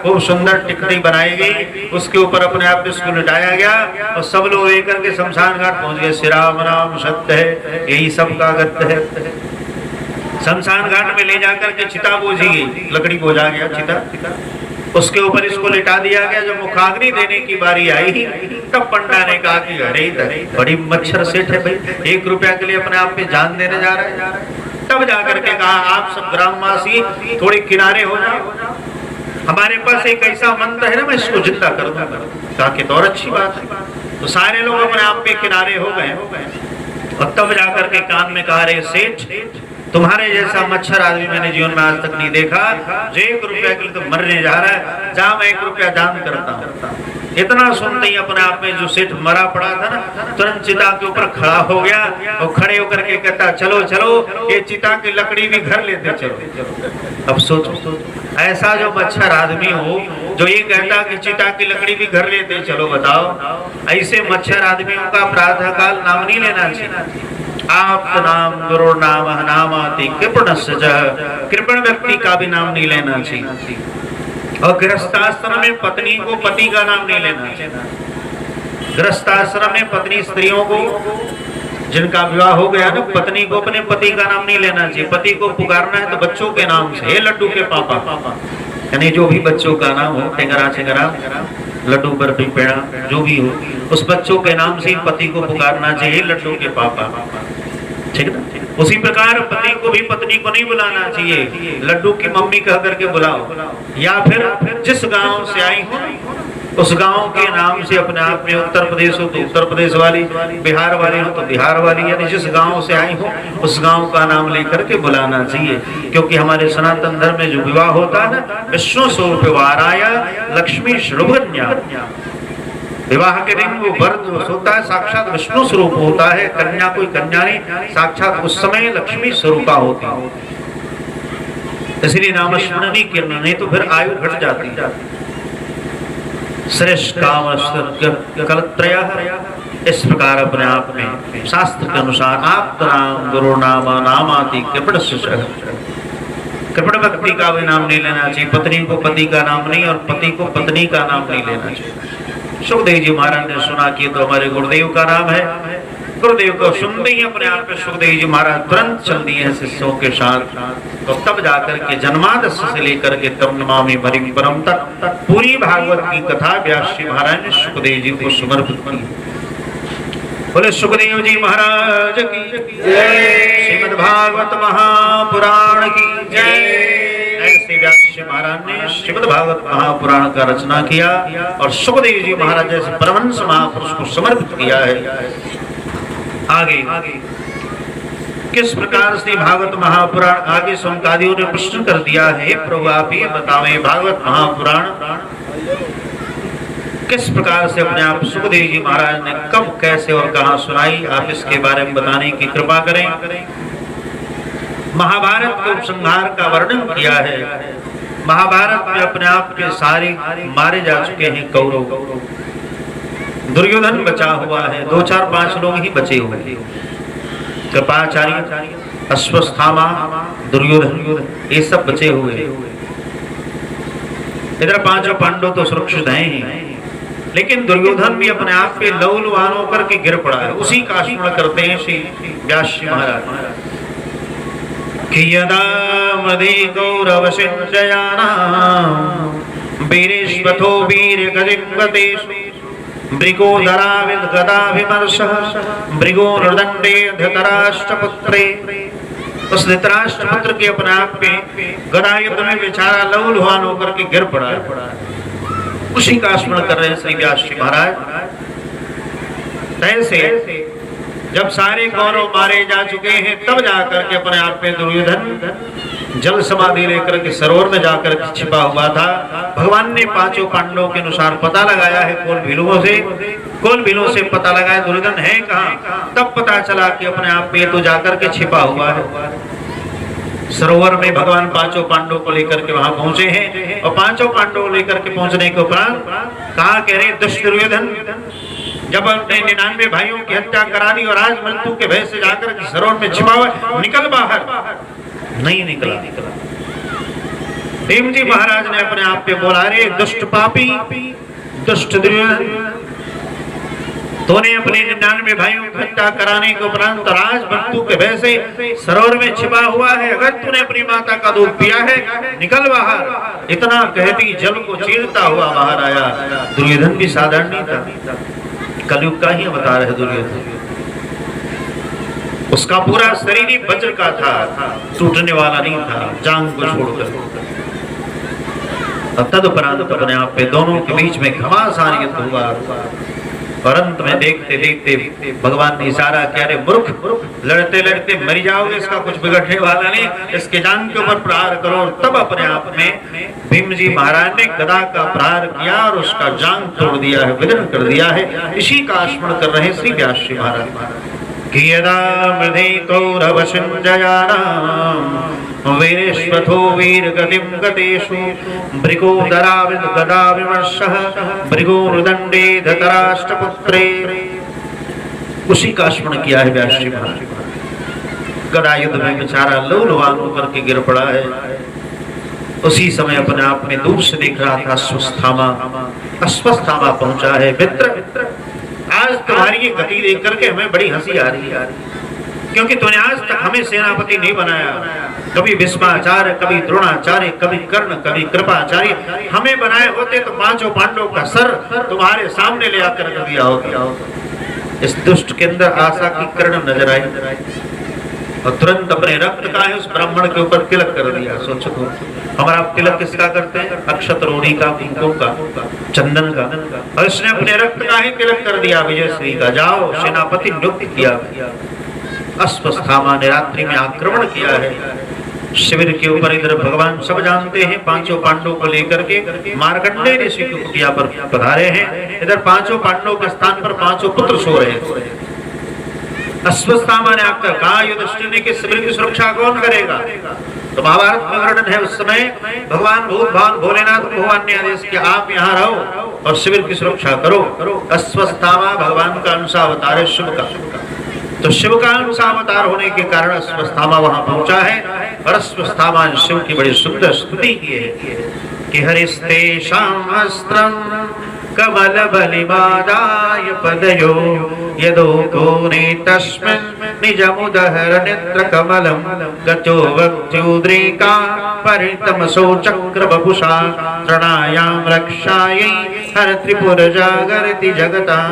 खूब सुंदर टिकटी बनाई गई, उसके ऊपर अपने आप पे उसको लिटाया गया और सब लोग लेकर के शमशान घाट पहुंच गए। श्री राम नाम सत्य है, यही सब का गत्य है। शमशान घाट में ले जाकर के चिता बोझी गई, लकड़ी बोझा गया चिता, उसके ऊपर इसको लिटा दिया गया। जब मुखाग्नि देने की बारी आई तब पंडा ने कहा कि अरे बड़ी मच्छर सेठ है भाई, 1 रुपया के लिए अपने आप पे जान देने जा रहा है। तब जाकर के कहा आप सब ग्रामवासी थोड़े किनारे हो जाओ, हमारे पास एक ऐसा मंत्र है ना, मैं इसको जिंदा कर दूंगा। कहा कि तो और अच्छी बात है। तो सारे लोग अपने आप पे किनारे हो गए और तब जाकर के कान में कहा रे सेठ, तुम्हारे जैसा मच्छर आदमी मैंने जीवन में आज तक नहीं देखा, जो 1 रुपया के लिए तो मरने जा रहा है, जा मैं 1 रुपया दान करता हूँ। इतना सुनते ही अपने आप में जो सेठ मरा पड़ा था ना, तुरंत चिता के ऊपर खड़ा हो गया और खड़े होकर के कहता चलो चलो ये चिता की लकड़ी भी घर लेते चलो। अब सोचो ऐसा जो मच्छर आदमी हो जो ये कहता कि चिता की लकड़ी भी घर लेते चलो, बताओ ऐसे मच्छर आदमियों का प्रातः काल नाम नहीं लेना चाहिए। आप नाम गुरु नाम नामाति कृपणस्य, कृपण व्यक्ति का भी नाम नहीं लेना चाहिए। और गृहस्थाश्रम में पत्नी को पति का नाम नहीं लेना चाहिए। गृहस्थाश्रम में पत्नी स्त्रियों को जिनका विवाह हो गया ना, पत्नी को अपने पति का नाम नहीं लेना चाहिए। पति को पुकारना है तो बच्चों के नाम से, हे लड्डू के पापा, यानी जो भी बच्चों का नाम हो, टेंगरा चेंगरा लड्डू बर्फी पेड़ा जो भी हो, उस बच्चों के नाम से ही पति को पुकारना चाहिए, लड्डू के पापा, ठीक है। उसी प्रकार पति को भी पत्नी को नहीं बुलाना चाहिए, लड्डू की मम्मी कह करके बुलाओ। या फिर जिस गांव से आई हो उस गांव के नाम से अपने आप में, उत्तर प्रदेश हो तो उत्तर प्रदेश वाली, बिहार वाली हो तो बिहार वाली, यानी जिस गांव से आई हो उस गांव का नाम लेकर के बुलाना चाहिए। क्योंकि हमारे सनातन धर्म में जो विवाह होता है ना, विष्णु स्वरूप वाराया लक्ष्मी श्रुभन्या, विवाह के दिन वो वर होता है साक्षात विष्णु स्वरूप होता है, कन्या कोई कन्या नहीं, साक्षात उस समय लक्ष्मी स्वरूपा होती है। इसलिए नाम स्मरण करना, नहीं तो फिर आयु घट जाती। श्रेष्ठ काम कलत्रयः, इस प्रकार अपने आप में शास्त्र के अनुसार आप नाम गुरु नाम नामाति कृपणस्य, कृपण व्यक्ति का भी नाम नहीं लेना चाहिए। पत्नी को पति का नाम नहीं और पति को पत्नी का नाम नहीं लेना चाहिए। सुखदेव जी महाराज ने सुना कि तो हमारे गुरुदेव का नाम है। गुरुदेव को सुनते ही अपने आप में सुखदेव जी महाराज तुरंत चल दिए हैं शिष्यों के साथ। तो तब जाकर के जन्मादश से लेकर के तम नमामि हरिं परम तक पूरी भागवत की कथा व्यास जी महाराज ने सुखदेव जी को समर्पित की। बोले सुखदेव जी महाराज की जय, श्रीमद् भागवत महापुराण की जय। ऐसे व्यास जी महाराज ने श्रीमद् भागवत महापुराण का रचना किया और सुखदेव जी महाराज जैसे परमहंस महापुरुष को समर्पित किया है। आगे किस प्रकार से भागवत महापुराण, आगे संकादियों ने प्रश्न कर दिया है, प्रभु आप ही बतावें भागवत महापुराण किस प्रकार से अपने आप सुखदेव जी महाराज ने कब कैसे और कहां सुनाई, आप इसके बारे में बताने की कृपा करें। महाभारत के उपसंहार का वर्णन किया है। महाभारत में अपने आप के सारे मारे जा चुके हैं कौरव, दुर्योधन बचा हुआ है, 2, 4, 5 लोग ही बचे हुए हैं। कृपाचार्य, अश्वत्थामा, दुर्योधन, ये सब बचे हुए। इधर 5 पांडव तो सुरक्षित हैं ही, लेकिन दुर्योधन भी अपने आप पे लौलवान होकर के गिर पड़ा है। उसी का स्मरण करते हैं श्री व्यास जी महाराज कि यदा मदे कौरव संजयाना वीरेश्वथो वीर गदिंगतेषु मृगोदरा विद्गदा विमर्शः मृगो नृदंडे धृतराष्ट्रपुत्रे। उस धृतराष्ट्रपुत्र के अपने आप पे गदा युद्ध में बेचारा लहूलुहान होकर के गिर पड़ा है। उसी का स्मरण कर रहे हैं श्री व्यास जी महाराज। ऐसे जब सारे कौरव मारे जा चुके हैं तब जाकर के अपने आप में दुर्योधन जल समाधि लेकर के सरोवर में जाकर के छिपा हुआ था। भगवान ने 5 पांडवों के अनुसार पता लगाया है कौन भीलों से पता लगाया दुर्योधन है कहाँ। तब पता चला कि अपने आप में तो जाकर के छिपा हुआ है। सरोवर में भगवान पांचों पांडवों को लेकर के वहां पहुंचे हैं और पांचों पांडवों लेकर के पहुंचने के उपरांत कहा कह रहे दुष्ट दुर्योधन जब अपने 99 भाइयों की हत्या करा दी और आज मृत्यु के भय से जाकर के सरोवर में छिपा हुआ निकल बाहर नहीं निकला। भीम जी महाराज ने अपने आप पे बोला रे दुष्ट पापी दुष्ट दुर्योधन तूने अपने 99 भाइयों की हत्या कराने के उपरांत राज मृत्यु के भय से सरोवर में छिपा हुआ है। अगर तूने अपनी माता का दूध पिया है निकल बाहर। इतना कहती जल को चीरता हुआ बाहर आया। दुर्योधन भी साधारण नहीं था, कलयुग का ही अवतार है दुर्योधन। उसका पूरा शरीर ही वज्र का था, टूटने वाला नहीं था जांग को छोड़कर। तदुपरांत अपने आप पे दोनों के बीच में घमासान युद्ध हुआ और अंत में देखते देखते भगवान ने इशारा किया रे मूर्ख लड़ते लड़ते मर जाओगे, इसका कुछ बिगड़ने वाला नहीं, इसके जांग के ऊपर प्रहार करो। और तब अपने आप में भीम जी महाराज ने गदा का प्रहार किया और उसका जांग तोड़ दिया है, विदीर्ण कर दिया है। इसी का स्मरण कर रहे श्री व्यास जी महाराज कि यदा मृधे कौरवशञ्जयानां वीरेश्वथो वीरगतिं गतेषु भृगोदराविद गदा विमर्शः भृगोर्दण्डे धतराष्ट्रपुत्रे। उसी का स्मरण किया है व्यास जी महाराज। गदा युद्ध में बेचारा लहूलुहान होकर के गिर पड़ा है। उसी समय अपने आप में दूर से देख रहा था अश्वस्थामा पहुंचा है। मित्र आज तुम्हारी ये गति देख करके हमें बड़ी हंसी आ रही है, क्योंकि तूने आज तक हमें सेनापति नहीं बनाया। कभी भीष्माचार्य, कभी द्रोणाचार्य, कभी कर्ण, कभी कृपाचार्य हमें बनाए होते तो पांचों पांडवों का सर तुम्हारे सामने ले आकर कर दिया होता। इस दुष्ट के अंदर आशा की किरण नजर आई और तुरंत अपने रक्त का है उस ब्राह्मण के ऊपर तिलक कर दिया। सोचो तो हमारा तिलक किसका करते हैं? अक्षत रोड़ी का, कुमकुम का, चंदन का। और इसने अपने रक्त का ही तिलक कर दिया विजय श्री का। जाओ सेनापति नियुक्त किया। अश्वस्थामा ने रात्रि में आक्रमण किया है शिविर के ऊपर। इधर भगवान सब जानते हैं पांचों पांडवों को लेकर के मार्कंडेय ऋषि की कुटिया पर पधारे हैं। इधर पांचों पांडवों के स्थान पर पांचों पुत्र सो रहे हैं। अश्वस्थामा ने आकर कहा युधिष्ठिर ने कि शिविर की सुरक्षा कौन करेगा? तो महाभारत में वर्णन है उस समय भगवान भूत भान भोलेनाथ भगवान ने आदेश किया आप यहाँ रहो और शिविर की सुरक्षा करो। अश्वस्थामा भगवान का अंशावतार है शिव का, तो शिव का अंशावतार होने के कारण अश्वस्थामा वहां पहुंचा है। और अश्वस्थामा ने शिव की बड़ी सुंदर स्तुति की है कि हरिस्तेषाम् अस्त्रं कमल बलिमादाय पदयो यदोकोने तस्मिन् निजमुदहर नेत्र कमलं गतो वक्त्युद्रेका परितमसो चक्र बपुषा तृणायां रक्षायै हर त्रिपुर जागरति जगतां।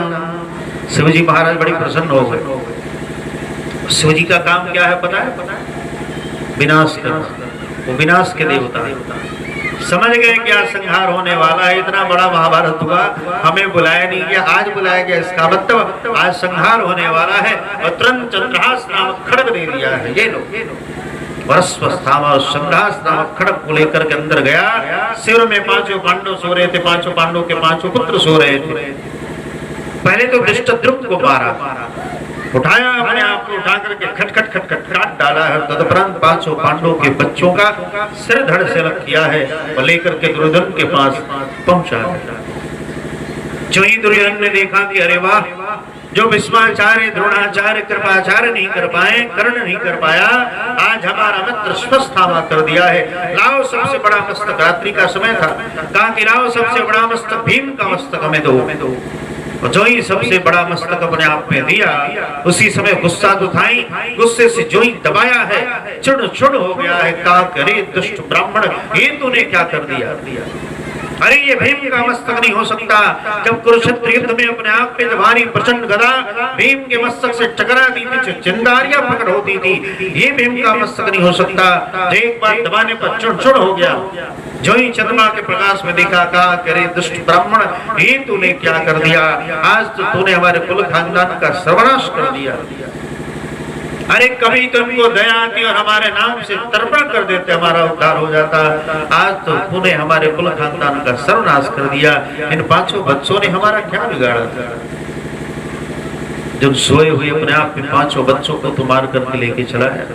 शिवजी महाराज बड़ी प्रसन्न हो गए। शिवजी का काम क्या है पता है? विनाश करना। वो विनाश के देवता समझ गए क्या संहार होने वाला है। इतना बड़ा महाभारत हुआ, हमें बुलाया नहीं गया, आज बुलाया गया। इसका मतलब आज संहार होने वाला है। और तुरंत चंद्रहास नामक खड्ग दे दिया है। ये लो अश्वस्थामा और चंद्रहास नामक खड्ग को लेकर के अंदर गया। सिर में पांचों पांडव सो रहे थे, पांचों पांडवों के पांचों पुत्र सो रहे थे। पहले तो धृष्टद्युम्न को मारा, उठाया, अपने आप को उठा करके खटखट खटखट काट डाला है। तदुपरांत पांचों पांडवों के बच्चों का सिर धड़ से अलग किया है और लेकर के दुर्योधन के पास पहुंचा है। जो ही दुर्योधन ने देखा कि अरे वाह, जो भीष्माचार्य, द्रोणाचार्य, कृपाचार्य नहीं कर पाए, कर्ण नहीं कर पाया, आज हमारा मित्र अश्वस्थामा कर दिया है। लाओ सबसे बड़ा मस्तक, रात्रि का समय था, कहा कि लाओ सबसे बड़ा मस्तक भीम का मस्तक हमें दो। जो ही सबसे बड़ा मस्तक अपने आप में दिया, उसी समय गुस्सा उठाई, गुस्से से जो ही दबाया है चुड़ चुड़ हो गया है। कहा करे दुष्ट ब्राह्मण, ये तूने क्या कर दिया? अरे ये भीम का मस्तक नहीं हो सकता। जब कुरुक्षेत्र युद्ध में अपने आप पे जब प्रचंड गदा भीम के मस्तक से टकरा दी थी, चिंगारियां प्रकट होती थी, ये भीम का मस्तक नहीं हो सकता। एक बार दबाने पर चुड़ चुड़ हो गया। जो ही चंद्रमा के प्रकाश में देखा, कहा करे दुष्ट ब्राह्मण, ये तूने क्या कर दिया? आज तो तूने हमारे कुल खानदान का सर्वनाश कर दिया। अरे कभी तुमको दया आती और हमारे नाम से तर्पण कर देते, हमारा उद्धार हो जाता। आज तो तूने हमारे कुल खानदान का सर्वनाश कर दिया। इन पांचों बच्चों ने हमारा क्या बिगाड़ा था? जब सोए हुए अपने आप में पांचों बच्चों को तो मार करके लेके चला है।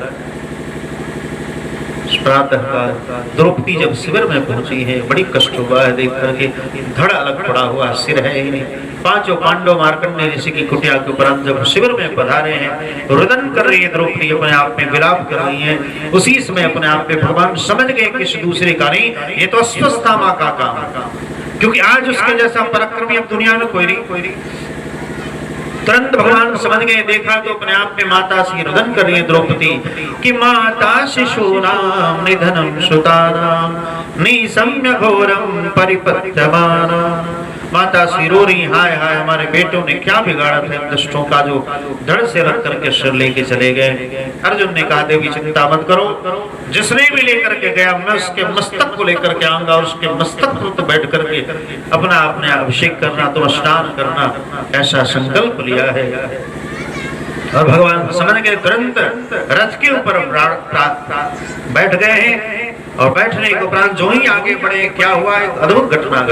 प्रातः काल द्रौपदी जब शिविर में पहुंची है, बड़ी कष्ट हुआ है देख करके, धड़ अलग पड़ा हुआ, सिर है ही नहीं। पांचों पांडव मार्कंडेय ऋषि की कुटिया के उपरांत जब शिविर में पधारे हैं, रुदन कर रही है द्रौपदी, अपने आप में विलाप कर रही है। उसी समय अपने आप में भगवान समझ गए किसी दूसरे का नहीं, ये तो अश्वत्थामा का काम, क्योंकि आज उसके जैसा पराक्रमी अब दुनिया में कोई नहीं। तुरंत भगवान समझ गए, देखा तो अपने आप में माता से रुदन कर रही है द्रौपदी कि माता शिशूनाम निधनम सुतानाम निसम्य घोरम परिपत्यमानाम। माता सी रो रही, हाय हाय हमारे बेटों ने क्या बिगाड़ा था, दुष्टों का जो धड़ से रख करके सिर लेके चले गए। अर्जुन ने कहा देवी चिंता मत करो, जिसने भी लेकर के गया मैं उसके मस्तक को लेकर के आऊंगा, और उसके मस्तक पर तो बैठ करके अपना अपने अभिषेक करना, तो स्नान करना, ऐसा संकल्प लिया है। और भगवान समझ गए, तुरंत रथ के ऊपर बैठ गए हैं, और बैठने के उपरांत जो ही आगे बढ़े, क्या हुआ, एक अद्भुत घटना।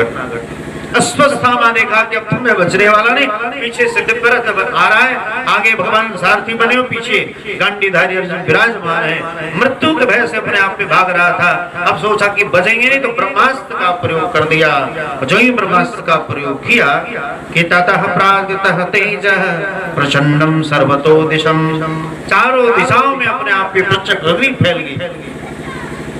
अश्वत्थामा ने कहा कि अब तुम्हें बचने वाला नहीं, पीछे से दिव्य रथ आ रहा है, आगे भगवान सारथी बने हो, पीछे गांडीधारी अर्जुन विराजमान है। मृत्यु के भय से अपने आप में भाग रहा था, अब सोचा कि बचेंगे नहीं, तो ब्रह्मास्त्र का प्रयोग कर दिया। जो ही ब्रह्मास्त्र का प्रयोग किया कि ततः प्रागतः तेजः प्रचंडम सर्वतो दिशम, चारों दिशाओं में अपने आप में प्रचंड अग्नि फैल गई।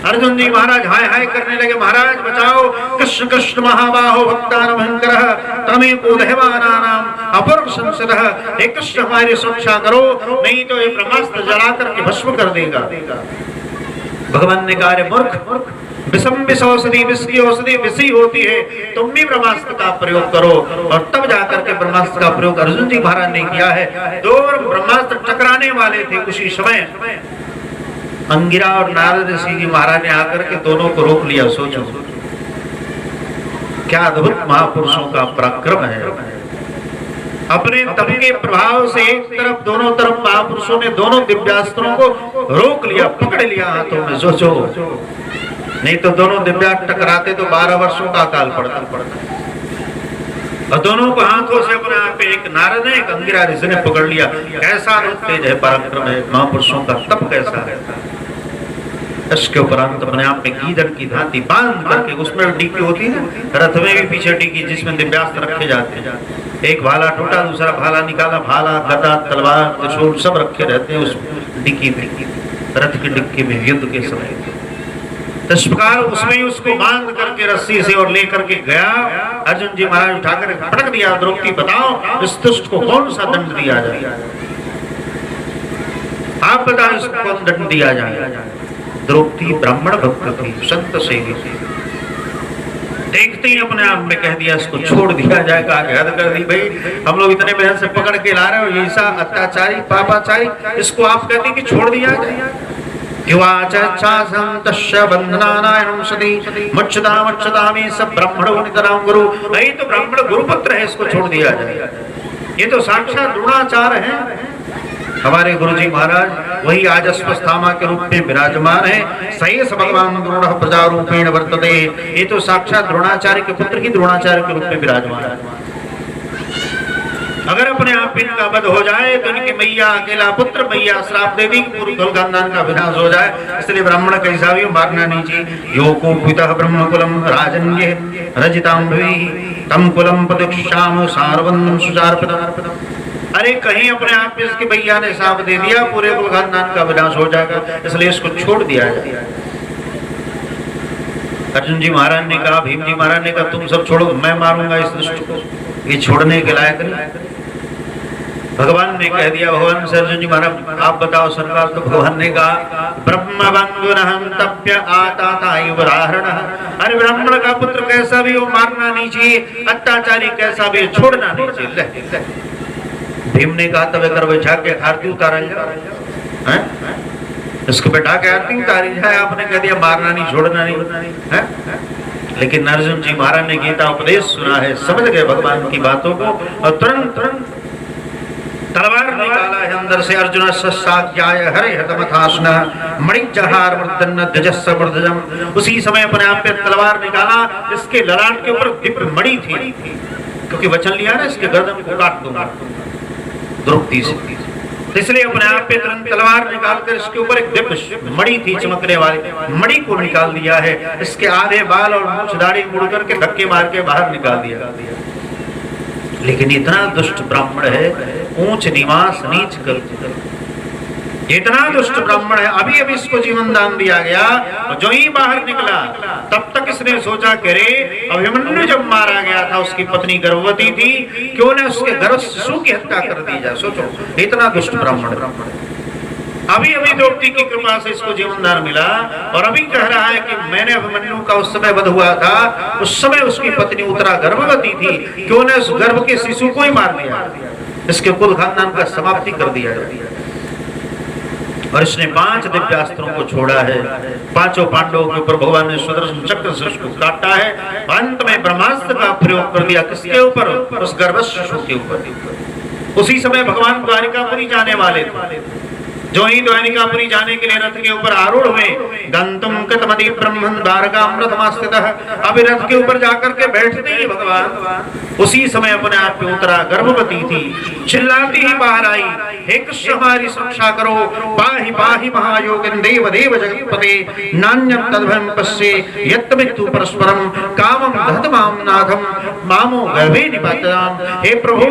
अर्जुन जी महाराज हाय हाय करने लगे, महाराज बचाओ, कृष्ण कृष्ण महाबाहो भक्तानां भयंकरः तमेको देवानां अपूर्व संसदः। हे कृष्ण हमारी सुरक्षा करो, नहीं तो ये ब्रह्मास्त्र जला करके भस्म कर देगा। भगवान ने कहा, अरे मूर्ख, विषम विष औषधि, विष की औषधि विषी होती है, तुम भी ब्रह्मास्त्र का प्रयोग करो। और तब जाकर के ब्रह्मास्त्र का प्रयोग अर्जुन जी महाराज ने किया है। दो ब्रह्मास्त्र टकराने वाले थे, उसी समय अंगिरा और नारद ऋषि जी महाराज ने आकर के दोनों को रोक लिया। सोचो क्या अद्भुत महापुरुषों का पराक्रम है। अपने तप के प्रभाव से एक तरफ दोनों तरफ महापुरुषों ने दोनों दिव्यास्त्रों को रोक लिया, पकड़ लिया हाथों में। सोचो, नहीं तो दोनों दिव्यास्त्र टकराते तो 12 वर्षों का काल पड़ता। और दोनों को हाथों से अपने आप पे, एक नारद ने, एक अंगिरा ऋषि ने पकड़ लिया। कैसा तेज है, पराक्रम है, महापुरुषों का तप कैसा है। इसके उपरांत अपने आप में गीदड़ की भांति बांध करके, उसमें डिक्की होती है, रथ में भी पीछे डिक्की जिसमें दिव्यास्त्र रखे जाते हैं। एक भाला टूटा, दूसरा भाला निकाला, भाला गदा तलवार त्रिशूल सब रखे रहते हैं उस डिक्की में, रथ की डिक्की में युद्ध के समय। इस प्रकार उसमें उसको बांध करके रस्सी से और लेकर के गया। अर्जुन जी महाराज उठाकर पटक दिया। द्रौपदी बताओ इस दुष्ट को कौन सा दंड दिया जाए, आप बताओ इसको कौन दंड दिया जाए। द्रौपदी ब्राह्मण भक्त थी, संत सेवी थी, देखते ही अपने आप में कह दिया इसको छोड़ दिया जाएगा। हद कर दी भाई, हम लोग इतने मेहनत से पकड़ के ला रहे हो, ये सा अत्याचारी पापाचारी, इसको आप कहते कि छोड़ दिया जाए। तो ब्राह्मण गुरुपुत्र है, इसको छोड़ दिया जाए। ये तो साक्षात द्रोणाचार्य है, हमारे गुरुजी महाराज। वही आज अश्वत्थामा के रूप में विराजमान है। सहेस भगवान द्रोण प्रजा रूपेण वर्तते। ये तो साक्षात द्रोणाचार्य के पुत्र की द्रोणाचार्य के रूप में विराजमान है। अगर अपने आप इनका वध हो जाए तो इनके मैया अकेला पुत्र, मैया श्राप देवी, पूरी कुल खानदान का विनाश हो जाए। इसलिए ब्राह्मण कैसा भी मारना नहीं चाहिए। यो को पिता ब्रह्म कुलम राजन्य रजिताम्भवी तम कुलम प्रदीक्षाम सारवन्नम सुचारपदम। अरे कहीं अपने आप में इसके भैया ने साप दे दिया, पूरे कुल खानदान का विनाश हो जाएगा, इसलिए इसको छोड़ दिया जाए। अर्जुन जी महाराज ने कहा, भीम जी महाराज ने कहा, तुम सब छोड़ो, मैं मारूंगा इस दुष्ट को, ये छोड़ने के लायक नहीं। भगवान ने कह दिया, भगवान से अर्जुन जी महाराज आप बताओ सरकार। तो भगवान ने कहा, ब्रह्म बंधु हंतव्य आता उदाहरण। अरे ब्राह्मण का पुत्र कैसा भी हो मारना नहीं चाहिए, अत्याचारी कैसा भी छोड़ना नहीं चाहिए। भीम ने कहा, तब कर बैठा के आरती उतारा जाए, इसको बैठा के आरती उतारी जाए। आपने कह दिया मारना नहीं, छोड़ना नहीं है। लेकिन अर्जुन जी महाराज ने गीता उपदेश सुना है, समझ गए भगवान की बातों को, और तुरंत तलवार निकाला है अंदर से। अर्जुन सस्साध्याय हरे हतमथास्न मणिजहार वर्धन द्विजस्स वर्धजम। उसी समय अपने आप पे तलवार निकाला, इसके ललाट के ऊपर दिव्य मणि थी, क्योंकि वचन लिया ना इसके गर्दन को काट दूंगा द्रौपदी से। इसलिए अपने आप पे तुरंत तलवार निकालकर इसके ऊपर एक दिव्य मणि थी चमकने वाली मणि को निकाल दिया है। इसके आधे बाल और मूछ दाढ़ी मुड़ करके धक्के मार के बाहर निकाल दिया। लेकिन इतना दुष्ट ब्राह्मण है, ऊंच निवास नीच कर, इतना दुष्ट ब्राह्मण है। अभी अभी इसको जीवन दान दिया गया और जो ही बाहर निकला तब तक इसने सोचा कि रे अभिमन्यु जब मारा गया था उसकी पत्नी गर्भवती थी, क्यों न उसके गर्भ शिशु की हत्या कर दी जाए। सोचो इतना दुष्ट ब्राह्मण। अभी अभी द्रौपदी की कृपा से इसको जीवन दान मिला और अभी कह रहा है कि मैंने अभिमन्यु का उस समय वध हुआ था, उस समय उसकी पत्नी उत्तरा गर्भवती थी, क्यों न उस गर्भ के शिशु को ही मार दिया, इसके कुल खानदान का समाप्ति कर दिया। और इसने 5 दिव्यास्त्रों को छोड़ा है। 5 पांडवों के ऊपर भगवान ने सुदर्शन चक्र से उसको काटा है। अंत में ब्रह्मास्त्र का प्रयोग कर दिया, किसके ऊपर? उस गर्भस्थ शिशु के ऊपर। उसी समय भगवान द्वारिकापुरी जाने वाले थे। जो ही द्वारिकापुरी जाने के लिए रथ के ऊपर आरूढ़ हुए, गंतुम कृतमति ब्रह्मन् द्वारकामृतमास्थितः, अभी रथ के ऊपर जाकर के बैठते ही भगवान उसी समय अपने आप पे उतरा, गर्भवती थी, चिल्लाती ही बाहर आई, हे कृष्ण हमारी सुरक्षा करो, पाहि पाहि महायोगिन देव देव जगत्पते, नान्यं तद्भयं पश्ये यत् मृत्यु परस्परम कामं दहत माम नाथम मामो गर्भे निपातयाम। हे प्रभु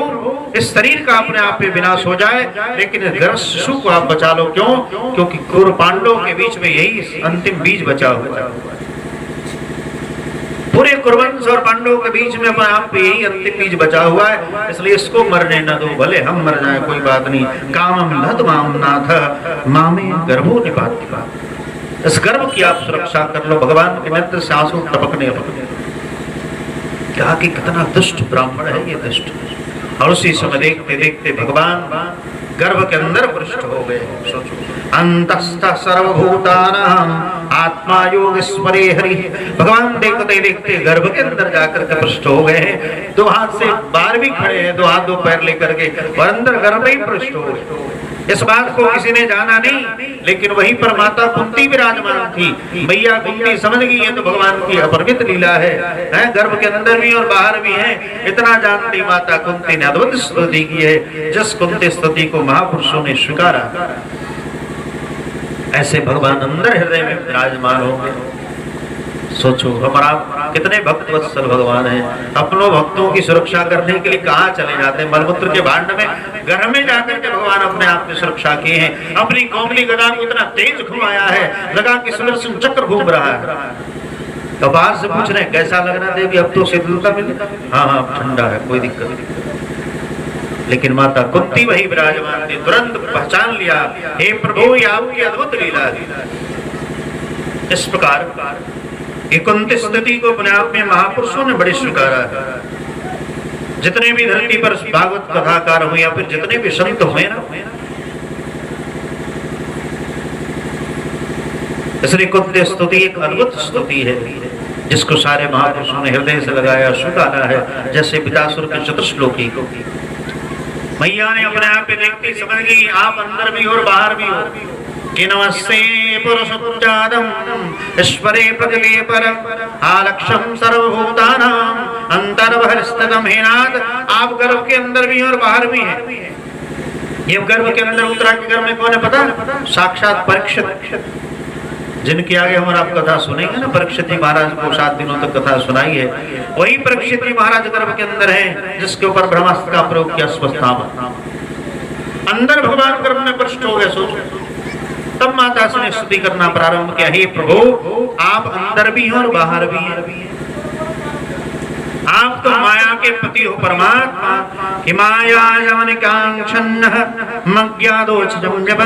इस शरीर का अपने आप पे विनाश हो जाए, लेकिन इस गर्भ शिशु को आप बचा लो। क्यों? क्योंकि कौरव पांडवों के बीच में यही अंतिम बीज बचा हुआ है। पूरे कुरुवंश और पांडवों के बीच में अपने आप पे यही अंतिम बीज बचा हुआ है, इसलिए इसको मरने न दो, भले हम मर जाए कोई बात नहीं। कामम लत माम नाथ मामे गर्भो निपात, इस गर्भ की आप सुरक्षा कर लो। भगवान के नेत्र से आंसू टपकने लगे। क्या कि कितना दुष्ट ब्राह्मण है ये, दुष्ट। और उसी समय देखते देखते भगवान गर्भ के अंदर प्रविष्ट हो गए। सोचो, अंतस्थ सर्वभूतानां आत्मा योगेश्वरे हरि, भगवान देखते देखते गर्भ के अंदर जाकर के प्रविष्ट हो गए हैं। 2 हाथ से बाहर भी खड़े हैं, 2 हाथ 2 पैर लेकर के, और अंदर गर्भ में ही प्रविष्ट हो गए। इस बात को किसी ने जाना नहीं, लेकिन वहीं पर माता कुंती विराजमान थी। मैया कुंती समझ गई है तो भगवान की अपरिमित लीला है, गर्भ के अंदर भी और बाहर भी है। इतना जानती माता कुंती ने अद्भुत स्तुति की है, जिस कुंती स्तुति को महापुरुषों ने स्वीकारा। ऐसे भगवान अंदर हृदय में विराजमान होंगे। सोचो हमारा कितने भक्त वत्सल भगवान है। अपनों भक्तों की सुरक्षा करने के लिए कहाँ चले जाते हैं? मलमूत्र के भांड में, घर में जाकर के भगवान अपने आप में सुरक्षा किए हैं। अपनी कोमली गदा को इतना तेज घुमाया है, लगा कि सुदर्शन चक्र घूम रहा है। कपार से पूछ रहे हैं कैसा लग रहा है देवी, अब तो शीतलता मिली? हाँ, ठंडा है, कोई दिक्कत नहीं। लेकिन माता कुंती वही विराजमान थी, तुरंत पहचान लिया, हे प्रभु ये आपकी अद्भुत लीला है। इस प्रकार ये कुंती स्तुति को अपने आप में महापुरुषों ने बड़े स्वीकारा है। जितने भी धरती पर भागवत कथाकार हुए या फिर जितने भी संत हुए ना, इसलिए कुंती स्तुति एक अद्भुत स्तुति है, जिसको सारे महापुरुषों ने हृदय से लगाया, स्वीकारा है। जैसे पितासुर के चतुश्लोकी को मैया ने अपने आप पे देखती समझ गई, आप अंदर भी और बाहर भी हो। कि नमस्ते पुरुषोच्चादं ईश्वरे प्रकले परम आलक्ष्यं सर्वभूतानां अंतर्बहिर्स्थितं हे नाथ, आप गर्भ के अंदर भी और बाहर भी हैं। ये गर्भ के अंदर उत्तरा के गर्भ में कौन है पता? साक्षात परीक्षित, जिनके आगे हमारा आप कथा सुनेंगे ना, परीक्षित जी महाराज को 7 दिनों तक कथा सुनाई है। वही परीक्षित जी महाराज गर्भ के अंदर है, जिसके ऊपर ब्रह्मास्त्र का प्रयोग किया स्वस्थामा। अंदर भगवान गर्भ में प्रविष्ट हो गए। सोचो, तब माता से स्तुति करना प्रारंभ किया, हे प्रभु आप अंदर भी हैं और बाहर भी हैं। आप तो माया के पति हो परमात्मा, कि माया यानिकांक्षन्नः मज्ञादोचजम्यव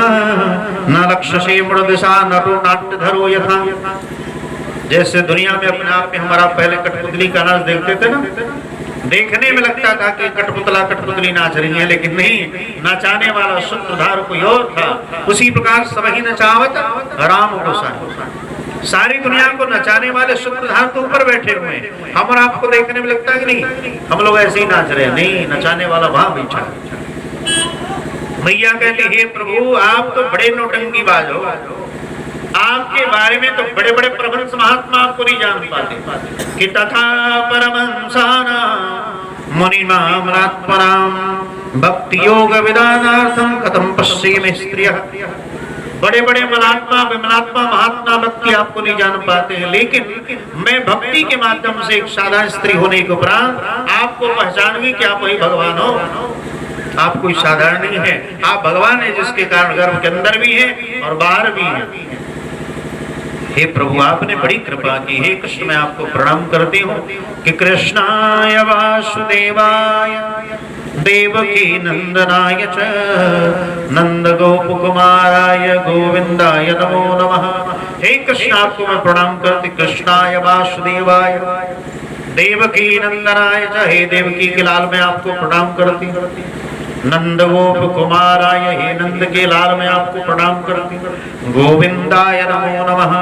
न लक्ष्यसे मृदिशा नटो नाट्यधरो यथा। जैसे दुनिया में अपने आप में हमारा पहले कठपुतली का नाच देखते थे ना, देखने में लगता था कि कठपुतली नाच रही है, लेकिन नहीं, नचाने वाला सूत्रधार कोई और था। उसी प्रकार सबही नचावत राम गोसाई, सारी दुनिया को नचाने वाले सूत्रधार तो ऊपर बैठे हुए हैं। हम और आपको देखने में लगता है कि नहीं, हम लोग ऐसे ही नाच रहे हैं, नहीं, नचाने वाला वहां बैठा। मैया कहती, हे प्रभु आप तो बड़े नौटंकीबाज हो, आपके बारे में तो बड़े बड़े प्रबंध महात्मा आपको नहीं जान पाते। कि तथा परमहंसानां मुनिनां मलात्मनां भक्ति योग विधानार्थम कथम पश्चिम स्त्रियः। बड़े बड़े मलात्मा विमलात्मा महात्मा व्यक्ति आपको नहीं जान पाते हैं, लेकिन मैं भक्ति के माध्यम से एक साधारण स्त्री होने के उपरांत आपको पहचान गई कि आप वही भगवान हो। आप कोई साधारण नहीं है, आप भगवान है, जिसके कारण गर्भ के अंदर भी है और बाहर भी है। हे प्रभु, आपने बड़ी कृपा की। हे कृष्ण, मैं आपको प्रणाम करती हूँ कि कृष्णाय वासुदेवाय देवकी नंदनाय च नंद गोप कुमाराय गोविंदाय नमो नमः। हे कृष्ण, आपको मैं प्रणाम करती। कृष्णाय वासुदेवाय देवकी नंदनाय च, हे देवकी के लाल, मैं आपको प्रणाम करती। नंद गोप कुमाराय, हे नंद के लाल, मैं आपको प्रणाम करती। गोविंदाय नमो नमः,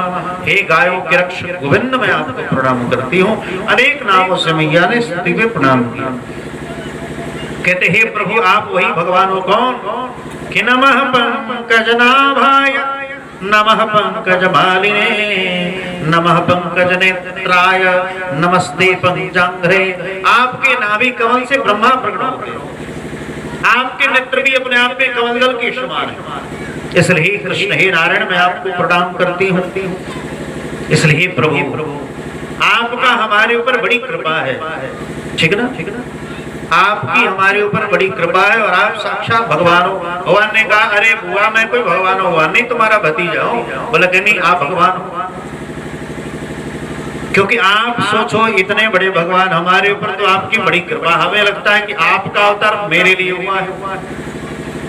हे गायों के रक्षक गोविंद, मैं आपको प्रणाम करती हूँ। अनेक नामों से मैया ने स्तुति में प्रणाम किया। कहते हे प्रभु, आप वही भगवान हो। कौन? कि नमः पंकजनाभाय नमः पंकज मालिने नमः पंकज नेत्राय नमस्ते पंचांग्रे। आपके नाभि कमल से ब्रह्मा प्रकट होते हैं, आपके नेत्र भी अपने आप में कमलदल के समान है। इसलिए कृष्ण, हे नारायण, मैं आपको प्रणाम करती हूँ। इसलिए प्रभु, आपका हमारे ऊपर बड़ी कृपा है। ठीक ना? ठीक ना? आपकी हमारे ऊपर बड़ी कृपा है और आप साक्षात भगवान हो। भगवान ने कहा, अरे बुआ, मैं कोई भगवान हुआ नहीं, तुम्हारा भतीजा हूं। बोला कि नहीं, आप भगवान हो। क्योंकि आप सोचो, इतने बड़े भगवान हमारे ऊपर, तो आपकी बड़ी कृपा। हमें लगता है कि आपका अवतार मेरे लिए हुआ है।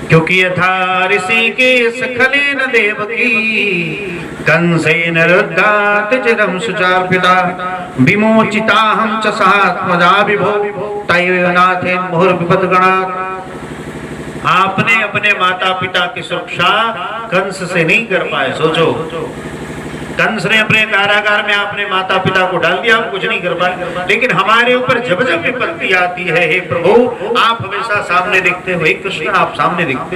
क्योंकि यथा ऋषि के सखलेन देवकी कंसेन रुद्धात चिरं सुचार्पिता विमोचिता हम च सात्मजा विभो तैवनाथेन मुहुर्विपदगणात्। आपने अपने माता पिता की सुरक्षा कंस से नहीं कर पाए। सोचो, कंस ने अपने कारागार में अपने माता पिता को डाल दिया, आप कुछ नहीं कर पाए। लेकिन हमारे ऊपर जब जब विपत्ति आती है, हे प्रभु, आप हमेशा सामने दिखते हो। कृष्ण, आप सामने दिखते।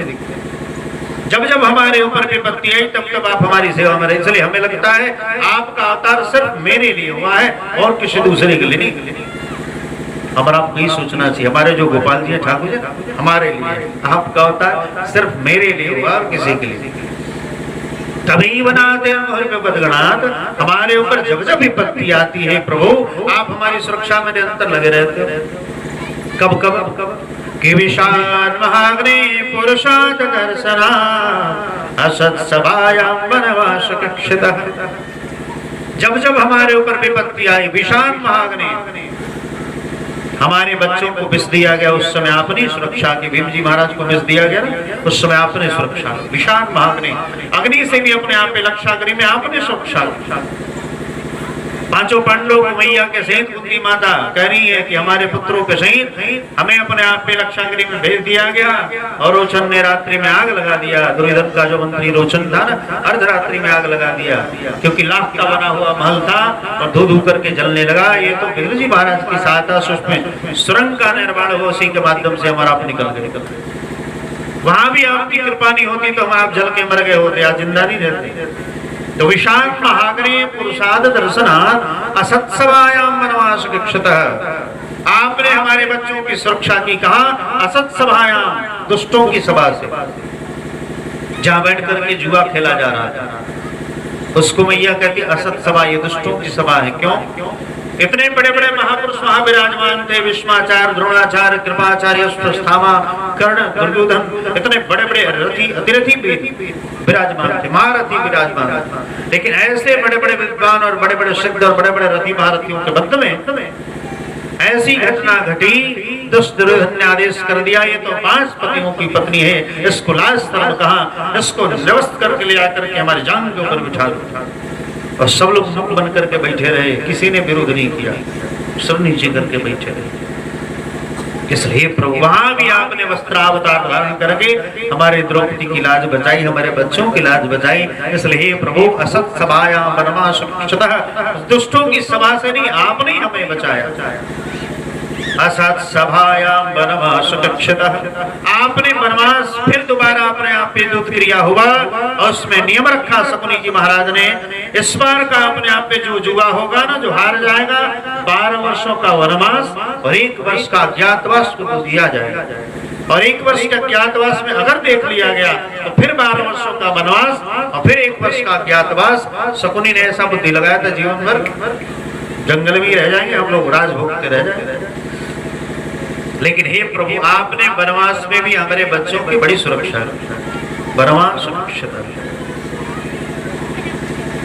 जब जब हमारे ऊपर विपत्ति आई, तब तब आप हमारी सेवा में रहे। इसलिए हमें लगता है आपका अवतार सिर्फ मेरे लिए हुआ है और किसी दूसरे के लिए नहीं। हमारा आपको यही सोचना चाहिए। हमारे जो गोपाल जी ठाकुर जी, हमारे लिए आपका अवतार सिर्फ मेरे लिए हुआ और किसी के लिए। तभी बनाते बदगणात, हमारे ऊपर जब जब विपत्ति आती है प्रभु, आप हमारी सुरक्षा में निरंतर लगे रहते हो। कब कब कब कि विशाल महाग्नि पुरुषात दर्शना असत सभायां वनवास कक्षितः। जब जब हमारे ऊपर विपत्ति आई, विशाल महाग्नि, हमारे बच्चों को विष दिया गया, उस समय आपने सुरक्षा की। भीम जी महाराज को विष दिया गया, उस समय आपने सुरक्षा। विशाल महाग्नि, अग्नि से भी अपने आप पे रक्षा करी, में आपने सुरक्षा। पांचों पांडवों को मैया के सहित कुंती माता कह रही है कि हमारे पुत्रों के सहित हमें अपने आप पे रक्षागिरी में भेज दिया गया। और रोचन ने रात्रि में आग लगा दिया। दुर्योधन का जो मंत्री रोचन था ना, अर्धरात्रि में आग लगा दिया, क्योंकि लाख का बना हुआ महल था और धू धू करके जलने लगा। ये तो बिरजू जी महाराज की सहायता से उसमें सुरंग का निर्माण हुआ, उसी के माध्यम से हमारा आप निकल गए। वहां भी आपकी कृपा नहीं होती तो हम आप जल के मर गए होते, आज जिंदा नहीं रहते। तो विशाल महाग्नि पुरुषाद दर्शनात् असत्सभायां वनवास कक्षितः। आपने हमारे बच्चों की सुरक्षा की। कहा? असत्सभायां, दुष्टों की सभा से, जहां बैठ करके जुआ खेला जा रहा था, उसको मैया कहती असत सभा, ये दुष्टों की सभा है। क्यों? इतने बड़े बड़े महापुरुष वहां विराजमान थे, भीष्माचार्य, द्रोणाचार्य, कृपाचार्य, अश्वत्थामा, कर्ण, दुर्योधन, इतने बड़े बड़े रथी अतिरथी विराजमान थे, महारथी विराजमान थे। लेकिन ऐसे बड़े बड़े विद्वान और बड़े बड़े सिद्ध और बड़े बड़े रथी महारथियों के मध्य में ऐसी घटना घटी, दुर्योधन ने आदेश कर दिया, ये तो 5 पतियों की पत्नी है, इसको लाज शर्म कहा, इसको निरस्त करके ले आकर के हमारे जांग के ऊपर बिठा दो। और सब लोग मुख बन करके बैठे रहे, किसी ने विरोध नहीं किया, सब नीचे करके बैठे रहे। इसलिए प्रभु वहां भी आपने वस्त्रावतार धारण करके हमारे द्रौपदी की लाज बचाई, हमारे बच्चों की लाज बचाई। इसलिए प्रभु असत सभायां वनवास कक्षितः, दुष्टों की सभा से नहीं, आपने हमें बचाया। असत सभायां वनवास कक्षितः, आपने वनवास फिर दोबारा अपने आप पे युद्ध क्रिया हुआ और उसमें नियम रखा शकुनी जी महाराज ने, इस बार का अपने आप पे जो जुआ होगा ना, जो हार जाएगा 12 वर्षों का वनवास और 1 वर्ष का अज्ञातवास को दिया जाएगा। और 1 वर्ष का अज्ञातवास में अगर देख लिया गया तो फिर 12 वर्षों का वनवास और फिर 1 वर्ष का अज्ञातवास। शकुनी ने ऐसा बुद्धि लगाया था जीवन भर जंगल में ही रह जाएंगे हम लोग, राज भोगते रह जाएंगे। लेकिन हे प्रभु, आपने वनवास में भी हमारे बच्चों की बड़ी सुरक्षा की, वनवास सुरक्षित।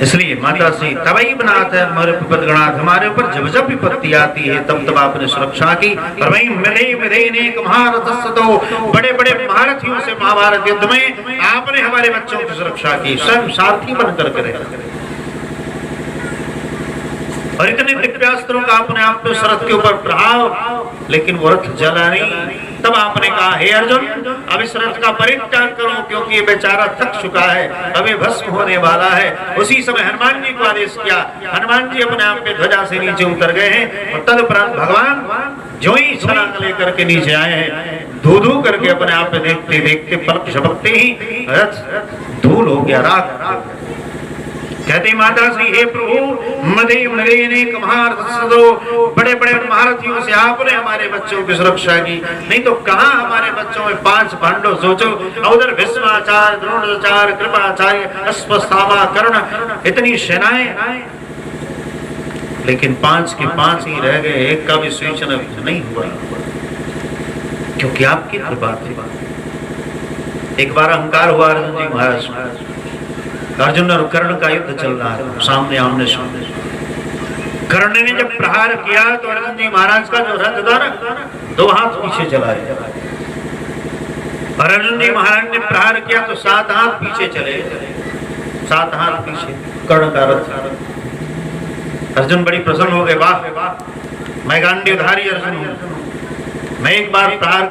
इसलिए माता श्री तवई बनात है हमारे विपदगणात, हमारे ऊपर जब जब विपत्ति आती है तब तब आपने सुरक्षा की। और वही मिले मिले नेक महारथस्य तो बड़े बड़े महारथियों से महाभारत युद्ध में आपने हमारे बच्चों की सुरक्षा की, स्वयं सारथी बनकर करे। और इतने दिव्यास्त्रों का अपने आप पे रथ के ऊपर प्रभाव, लेकिन वो रथ जला नहीं। तब आपने कहा हे अर्जुन, अब इस रथ का परित्याग करो क्योंकि ये बेचारा थक चुका है, अब ये भस्म होने वाला है। उसी समय हनुमान जी को आदेश किया। हनुमान जी अपने आप पे ध्वजा से नीचे उतर गए हैं और तदुपरांत भगवान जो ही छलांग लेकर के नीचे आए हैं, धू धू करके अपने आप पे देखते देखते पलक झपकते ही रथ धूल हो गया, राख। कहते माता श्री हे प्रभु, मदे मदे नेक महारथस्य दो, बड़े बड़े महारथियों से आपने हमारे बच्चों की सुरक्षा की। नहीं तो कहाँ हमारे बच्चों में 5 पांडव, सोचो उधर भीष्माचार्य, द्रोणाचार्य, कृपाचार्य, अश्वत्थामा, कर्ण, इतनी सेनाएं, लेकिन 5 के 5 ही रह गए, एक का भी सूचना नहीं हुआ, क्योंकि आपकी कृपा थी। एक बार अहंकार हुआ अर्जुन जी महाराज, अर्जुन और कर्ण का युद्ध चल रहा है सामने आमने सामने। कर्ण ने जब प्रहार किया तो अर्जुन जी महाराज का जो रथ था ना, 2 हाथ पीछे चला गया। और अर्जुन जी महाराज ने प्रहार किया तो 7 हाथ पीछे चले, 7 हाथ पीछे कर्ण का रथ। अर्जुन बड़ी प्रसन्न हो गए, वाह मैं गांडीवधारी अर्जुन हूं, मैं एक बार प्रहार